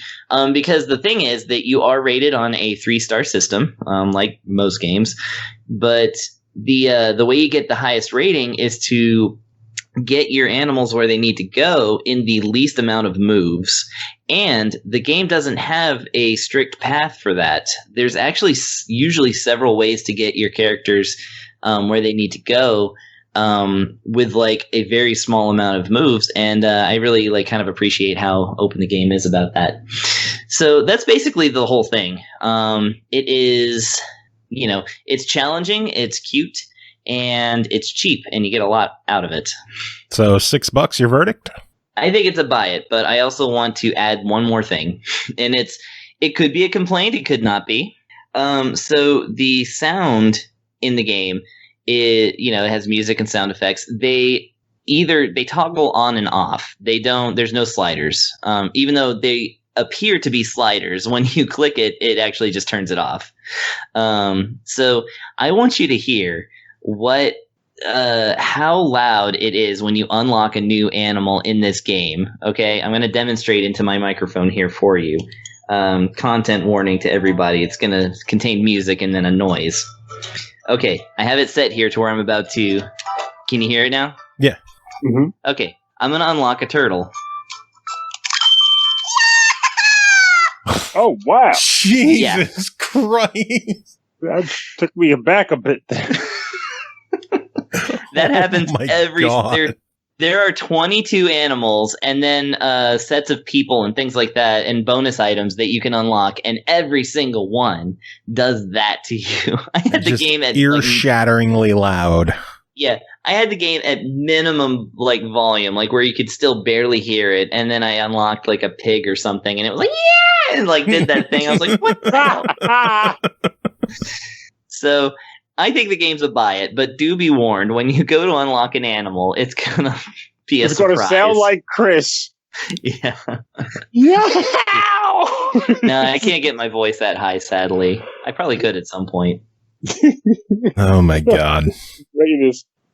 Because the thing is that you are rated on a 3-star system, like most games, but the way you get the highest rating is to get your animals where they need to go in the least amount of moves. And the game doesn't have a strict path for that. There's actually usually several ways to get your characters where they need to go, with like a very small amount of moves. And I really like kind of appreciate how open the game is about that. So that's basically the whole thing. It is, it's challenging, it's cute, and it's cheap, and you get a lot out of it. So $6, your verdict? I think it's a buy it, but I also want to add one more thing, and it could be a complaint, it could not be. So the sound in the game, it has music and sound effects. They toggle on and off. There's no sliders. Even though they appear to be sliders, when you click it, it actually just turns it off. So I want you to hear how loud it is when you unlock a new animal in this game. Okay, I'm going to demonstrate into my microphone here for you. Content warning to everybody. It's going to contain music and then a noise. Okay, I have it set here to where I'm about to... Can you hear it now? Yeah. Mm-hmm. Okay, I'm going to unlock a turtle. Oh, wow. Jesus Christ. That took me aback a bit there. That happens every... God. There are 22 animals and then sets of people and things like that and bonus items that you can unlock, and every single one does that to you. I had the game at ear-shatteringly loud. Yeah, I had the game at minimum like volume, like where you could still barely hear it, and then I unlocked like a pig or something, and it was like yeah, and like did that thing. I was like, what the? So I think the game's a buy it, but do be warned, when you go to unlock an animal, it's gonna be a surprise. It's gonna sound like Chris. Yeah. Yeah. No, I can't get my voice that high, sadly. I probably could at some point. Oh my God.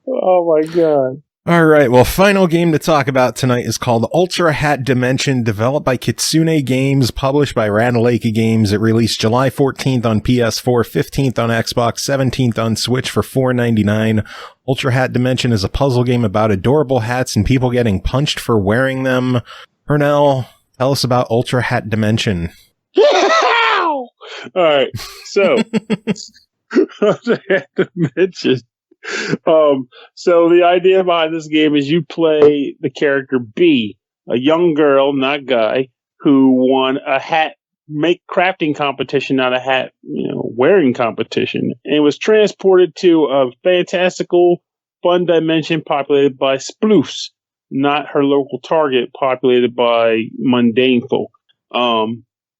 Oh my God. All right, well, final game to talk about tonight is called Ultra Hat Dimension, developed by Kitsune Games, published by Ratalaika Games. It released July 14th on PS4, 15th on Xbox, 17th on Switch for $4.99. Ultra Hat Dimension is a puzzle game about adorable hats and people getting punched for wearing them. Pernell, Tell us about Ultra Hat Dimension. All right. So, Ultra Hat Dimension. So the idea behind this game is you play the character B, a young girl, not guy, who won a hat crafting competition, not a hat, wearing competition, and was transported to a fantastical, fun dimension populated by sploofs, not her local target, populated by mundane folk.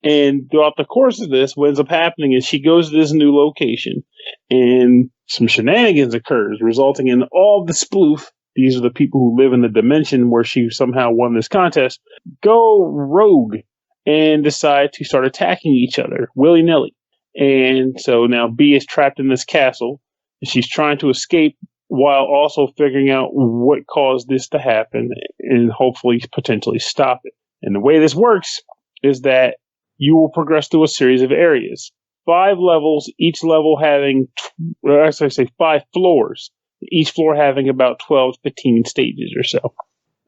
And throughout the course of this, what ends up happening is she goes to this new location, and some shenanigans occurs, resulting in all the sploof. These are the people who live in the dimension where she somehow won this contest, go rogue and decide to start attacking each other willy-nilly. And so now B is trapped in this castle, and she's trying to escape while also figuring out what caused this to happen and hopefully potentially stop it. And the way this works is that you will progress through a series of areas. 5 levels, each level having, 5 floors, each floor having about 12 to 15 stages or so.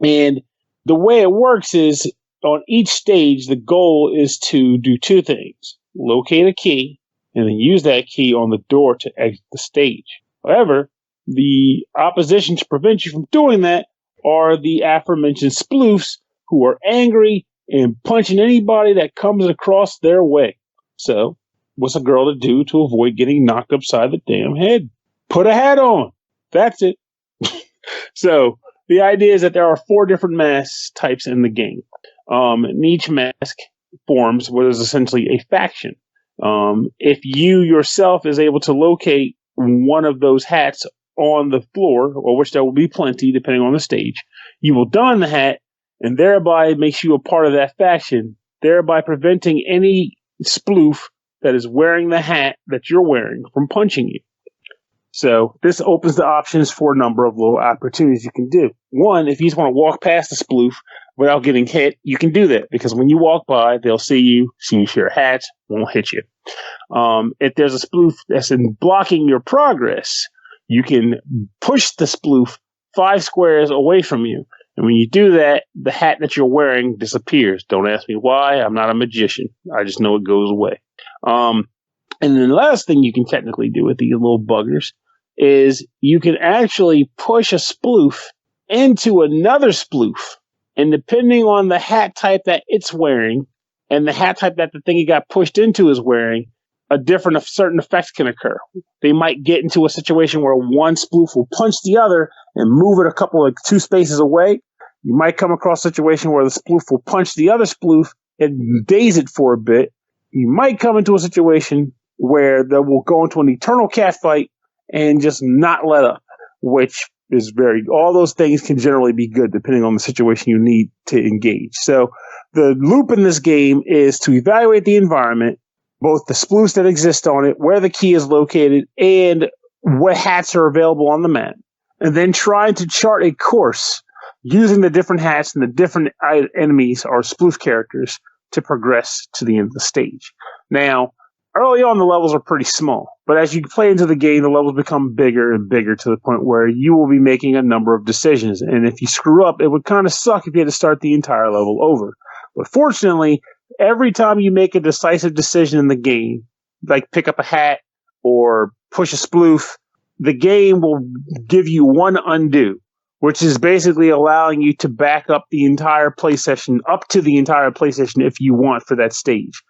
And the way it works is, on each stage, the goal is to do 2 things. Locate a key, and then use that key on the door to exit the stage. However, the opposition to prevent you from doing that are the aforementioned sploofs, who are angry and punching anybody that comes across their way. So, what's a girl to do to avoid getting knocked upside the damn head? Put a hat on. That's it. So, the idea is that there are 4 different mask types in the game. And each mask forms what is essentially a faction. If you yourself is able to locate one of those hats on the floor, or which there will be plenty depending on the stage, you will don the hat, and thereby makes you a part of that faction, thereby preventing any sploof that is wearing the hat that you're wearing from punching you. So this opens the options for a number of little opportunities you can do. One, if you just want to walk past the sploof without getting hit, you can do that, because when you walk by, they'll see you your hat, won't hit you. If there's a sploof that's blocking your progress, you can push the sploof 5 squares away from you. And when you do that, the hat that you're wearing disappears. Don't ask me why. I'm not a magician. I just know it goes away. And then the last thing you can technically do with these little buggers is you can actually push a sploof into another sploof. And depending on the hat type that it's wearing and the hat type that the thing it got pushed into is wearing, certain effects can occur. They might get into a situation where one sploof will punch the other and move it 2 spaces away. You might come across a situation where the sploof will punch the other sploof and daze it for a bit. You might come into a situation where they will go into an eternal cat fight and just not let up, which is all those things can generally be good depending on the situation you need to engage. So the loop in this game is to evaluate the environment, both the sploofs that exist on it, where the key is located, and what hats are available on the map, and then trying to chart a course using the different hats and the different enemies or sploof characters to progress to the end of the stage. Now, early on, the levels are pretty small, but as you play into the game, the levels become bigger and bigger to the point where you will be making a number of decisions. And if you screw up, it would kind of suck if you had to start the entire level over. But fortunately, every time you make a decisive decision in the game, like pick up a hat or push a sploof, the game will give you one undo, which is basically allowing you to back up the entire play session, up to the entire play session if you want for that stage.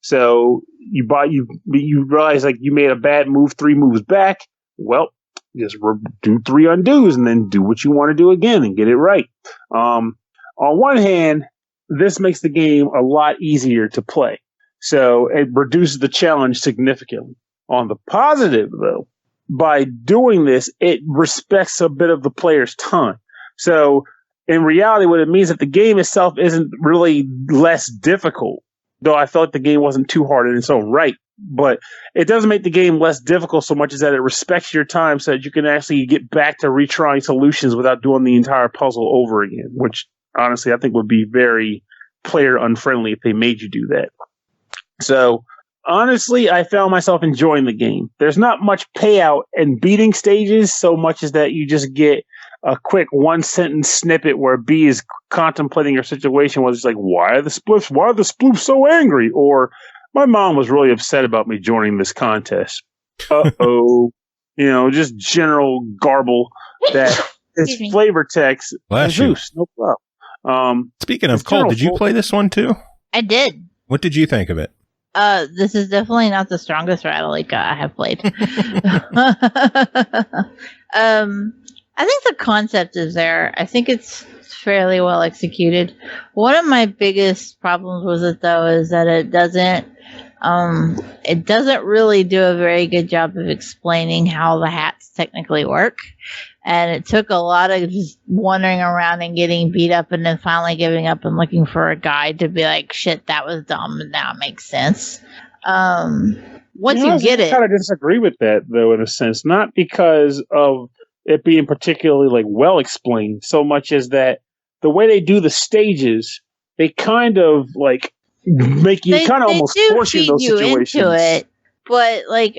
So you realize like you made a bad move 3 moves back. Well, just do 3 undos and then do what you want to do again and get it right. On one hand, this makes the game a lot easier to play. So it reduces the challenge significantly. On the positive, though, by doing this, it respects a bit of the player's time. So in reality, what it means is that the game itself isn't really less difficult, though I felt the game wasn't too hard in its own right. But it doesn't make the game less difficult so much as that it respects your time so that you can actually get back to retrying solutions without doing the entire puzzle over again, which honestly I think would be very player unfriendly if they made you do that. So honestly, I found myself enjoying the game. There's not much payout in beating stages so much as that you just get a quick 1-sentence snippet where B is contemplating her situation was just like, why are the sploofs so angry? Or my mom was really upset about me joining this contest. Uh-oh. Just general garble that is flavor text. Zeus, no problem. Speaking of Cole, did you play this one too? I did. What did you think of it? This is definitely not the strongest Ratalaika I have played. I think the concept is there. I think it's fairly well executed. One of my biggest problems with it, though, is that it doesn't really do a very good job of explaining how the hats technically work. And it took a lot of just wandering around and getting beat up and then finally giving up and looking for a guide to be like, shit, that was dumb, and now it makes sense. Once you get it. I kind of disagree with that, though, in a sense. Not because of it being particularly like well explained, so much as that the way they do the stages, they kind of like make you kind of almost force you in those situations. Into it, but like,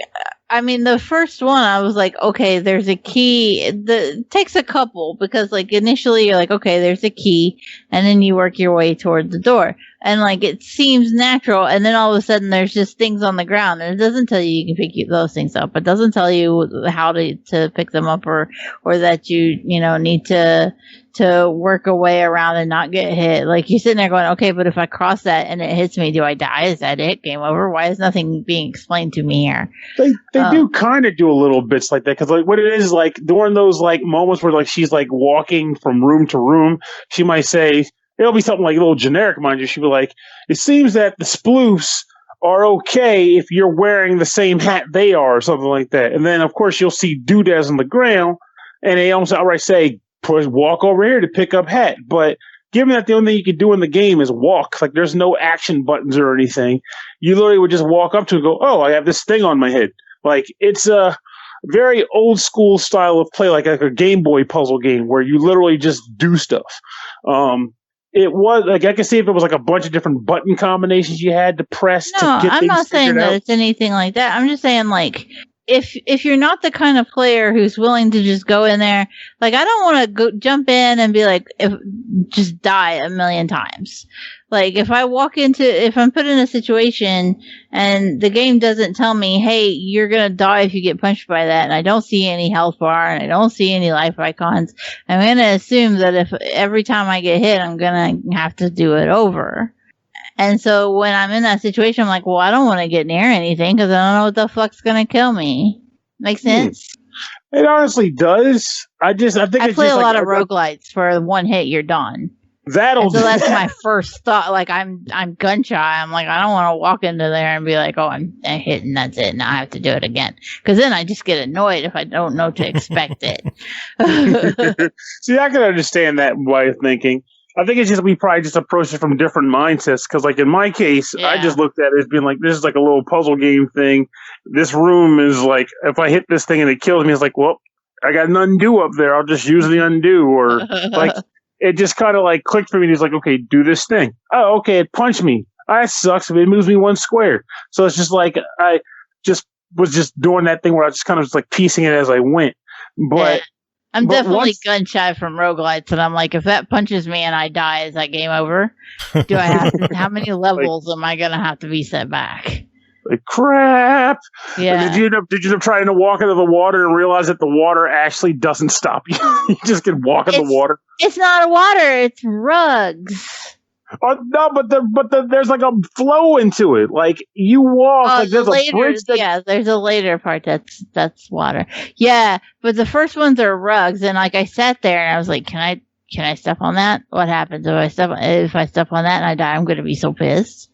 I mean, the first one, I was like, okay, there's a key. It takes a couple because like initially you're like, okay, there's a key, and then you work your way toward the door, and like it seems natural, and then all of a sudden there's just things on the ground, and it doesn't tell you can pick those things up. It doesn't tell you how to pick them up, or that you need to work a way around and not get hit. Like you're sitting there going, okay, but if I cross that and it hits me, do I die? Is that it? Game over? Why is nothing being explained to me here? They do kind of do a little bits like that, because like what it is like during those like moments where like she's like walking from room to room, she might say, it'll be something like a little generic, mind you. She'll be like, it seems that the sploofs are okay if you're wearing the same hat they are, or something like that. And then of course you'll see doodads on the ground, and they almost outright say, walk over here to pick up hat. But given that the only thing you can do in the game is walk, like there's no action buttons or anything, you literally would just walk up to it and go, oh, I have this thing on my head. Like it's a very old school style of play, like a Game Boy puzzle game where you literally just do stuff. It was like, I could see if it was like a bunch of different button combinations you had to press to get things figured out. I'm not saying that it's anything like that. I'm just saying like, if you're not the kind of player who's willing to just go in there, like I don't want to go jump in and be like, just die a million times. Like if I'm put in a situation and the game doesn't tell me, hey, you're gonna die if you get punched by that, and I don't see any health bar and I don't see any life icons, I'm gonna assume that if every time I get hit, I'm gonna have to do it over. And so when I'm in that situation, I'm like, well, I don't want to get near anything because I don't know what the fuck's going to kill me. Make sense? It honestly does. I play a lot of roguelites. For one hit, you're done. So that's my first thought. Like I'm gun shy. I'm like, I don't want to walk into there and be like, oh, I'm hit and that's it. Now I have to do it again. Because then I just get annoyed if I don't know to expect it. See, I can understand that way of thinking. I think it's just we probably just approach it from different mindsets, because like in my case, I just looked at it as being like, this is like a little puzzle game thing. This room is like, if I hit this thing and it kills me, it's like, well, I got an undo up there. I'll just use the undo. Or like it just kind of like clicked for me. It's like, okay, do this thing. Oh, okay, it punched me. That sucks. It moves me one square. So it's just like I just was just doing that thing where I just kind of was like piecing it as I went. But I'm definitely gun shy from roguelites, and I'm like, if that punches me and I die, is that game over? Do I have to, how many levels am I gonna have to be set back? Like crap. Yeah. Did you end up trying to walk into the water and realize that the water actually doesn't stop you? You just can walk in the water. It's not water, it's rugs. No, but there's like a flow into it. Like you walk, like there's a bridge. There's a later part that's water. Yeah, but the first ones are rugs, and like I sat there and I was like, can I step on that? What happens if I step on that and I die? I'm gonna be so pissed.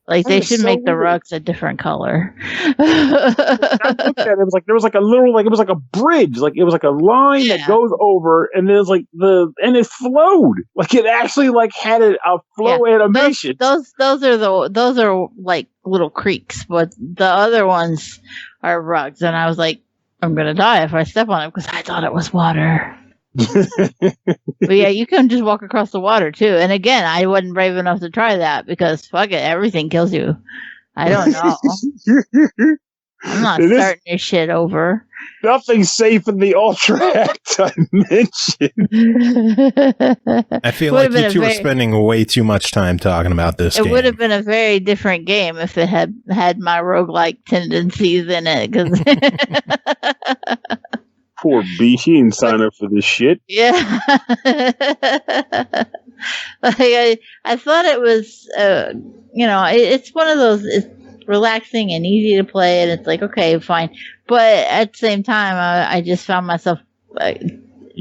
Like they should make the rugs a different color. I looked at it. It was like there was like a little, like it was like a bridge, like it was like a line that goes over, and there's like and it flowed, like it actually like had a flow animation. Those are like little creeks, but the other ones are rugs, and I was like, I'm gonna die if I step on it because I thought it was water. But yeah, you can just walk across the water too. And again, I wasn't brave enough to try that because fuck it, everything kills you. I don't know. I'm not starting this shit over. Nothing's safe in the Ultra Hack dimension. I feel like you two are spending way too much time talking about this game. It would have been a very different game if it had my roguelike tendencies in it. Cause Poor B, she didn't sign up for this shit. Yeah. I thought it was, it's one of those, it's relaxing and easy to play, and it's like, okay, fine. But at the same time, I just found myself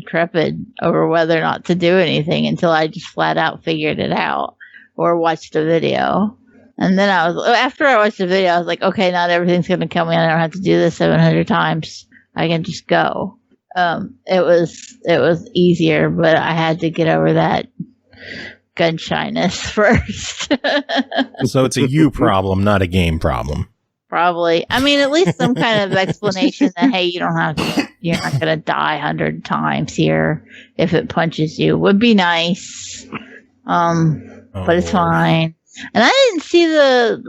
trepid over whether or not to do anything until I just flat out figured it out or watched a video. And then after I watched the video, I was like, okay, not everything's going to kill me. I don't have to do this 700 times. I can just go. It was easier, but I had to get over that gun shyness first. So it's a you problem, not a game problem. Probably. I mean, at least some kind of explanation that, hey, you're not going to die 100 times here if it punches you would be nice. But it's fine. And I didn't see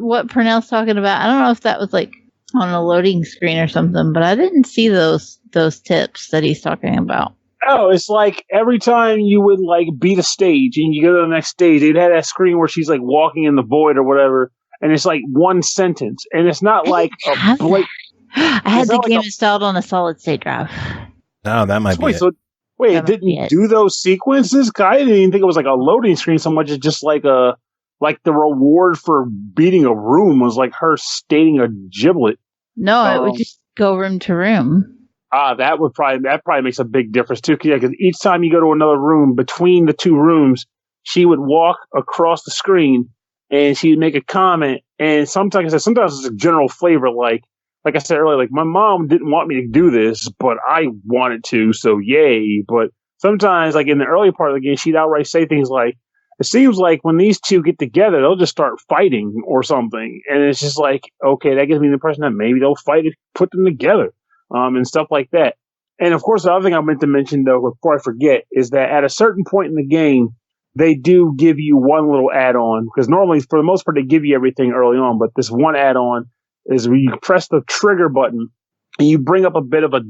what Pernell's talking about. I don't know if that was like on a loading screen or something, but I didn't see those tips that he's talking about. Oh, it's like every time you would like beat a stage and you go to the next stage, it had that screen where she's like walking in the void or whatever, and it's like one sentence, and it's not like a blatant. I had the game installed on a solid state drive. Oh, that might be it. Wait, it didn't do those sequences? I didn't even think it was like a loading screen so much as just like the reward for beating a room was like her stating a giblet. No, it would just go room to room. That probably makes a big difference too. Because each time you go to another room, between the two rooms, she would walk across the screen and she would make a comment. And sometimes it's a general flavor, like I said earlier, like my mom didn't want me to do this, but I wanted to, so yay. But sometimes, like in the early part of the game, she'd outright say things like, "It seems like when these two get together, they'll just start fighting or something." And it's just like, okay, that gives me the impression that maybe they'll fight if you put them together. And stuff like that. And of course, the other thing I meant to mention, though, before I forget, is that at a certain point in the game, they do give you one little add-on. Because normally, for the most part, they give you everything early on. But this one add-on is where you press the trigger button and you bring up a bit of a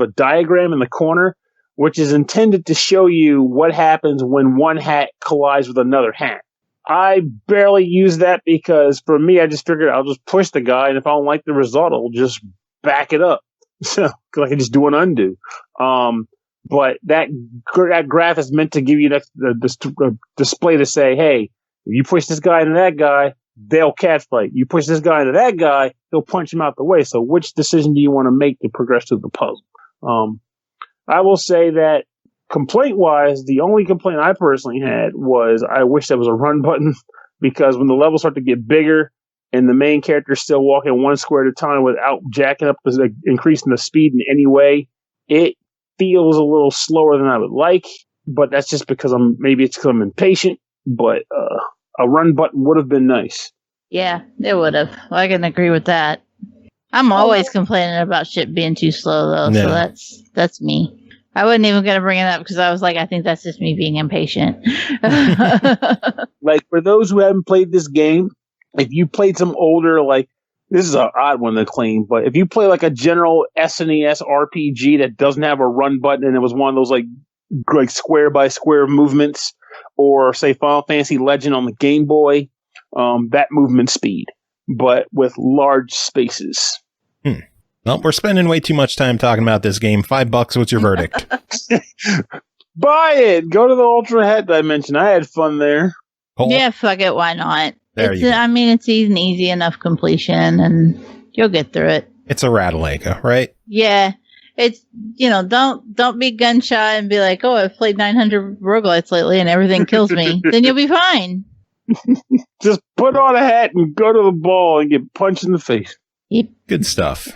diagram in the corner, which is intended to show you what happens when one hat collides with another hat. I barely use that because for me, I just figured I'll just push the guy, and if I don't like the result, I'll just back it up. So, because I can just do an undo. But that graph is meant to give you the display to say, hey, if you push this guy into that guy, they'll catch fight. You push this guy into that guy, he'll punch him out the way. So which decision do you want to make to progress through the puzzle? I will say that complaint-wise, the only complaint I personally had was I wish there was a run button, because when the levels start to get bigger, and the main character is still walking one square at a time without jacking up, increasing the speed in any way, it feels a little slower than I would like. But that's just because I'm impatient. But a run button would have been nice. Yeah, it would have. I can agree with that. I'm always complaining about shit being too slow, though. Yeah. So that's me. I wasn't even going to bring it up because I was like, I think that's just me being impatient. Like, for those who haven't played this game, if you played some older, like, this is an odd one to claim, but if you play like a general SNES RPG that doesn't have a run button and it was one of those like square by square movements, or say Final Fantasy Legend on the Game Boy, that movement speed, but with large spaces. Well, we're spending way too much time talking about this game. $5, what's your verdict? Buy it! Go to the Ultra Hat Dimension. I had fun there. Yeah, fuck it, why not? It's an easy enough completion, and you'll get through it. It's a Ratalaika, right? Yeah. It's, don't be gun shy and be like, oh, I've played 900 roguelites lately and everything kills me. Then you'll be fine. Just put on a hat and go to the ball and get punched in the face. Yep. Good stuff.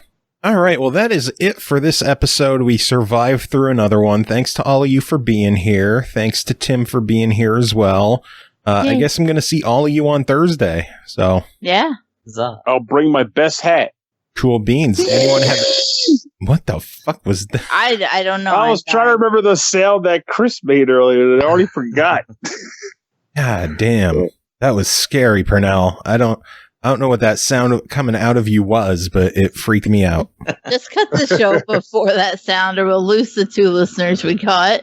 All right, well, that is it for this episode. We survived through another one. Thanks to all of you for being here. Thanks to Tim for being here as well. I guess I'm going to see all of you on Thursday. So yeah, I'll bring my best hat. Cool beans. Anyone have? What the fuck was that? I don't know. I was trying to remember the sound that Chris made earlier, and I already forgot. God damn, that was scary, Pernell. I don't know what that sound coming out of you was, but it freaked me out. Just cut the show before that sound, or we'll lose the 2 listeners we caught.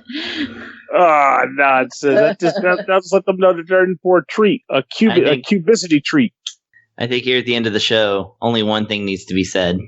Ah, nonsense. That's let them know that they're in for a treat, a Cubicity treat. I think here at the end of the show, only one thing needs to be said.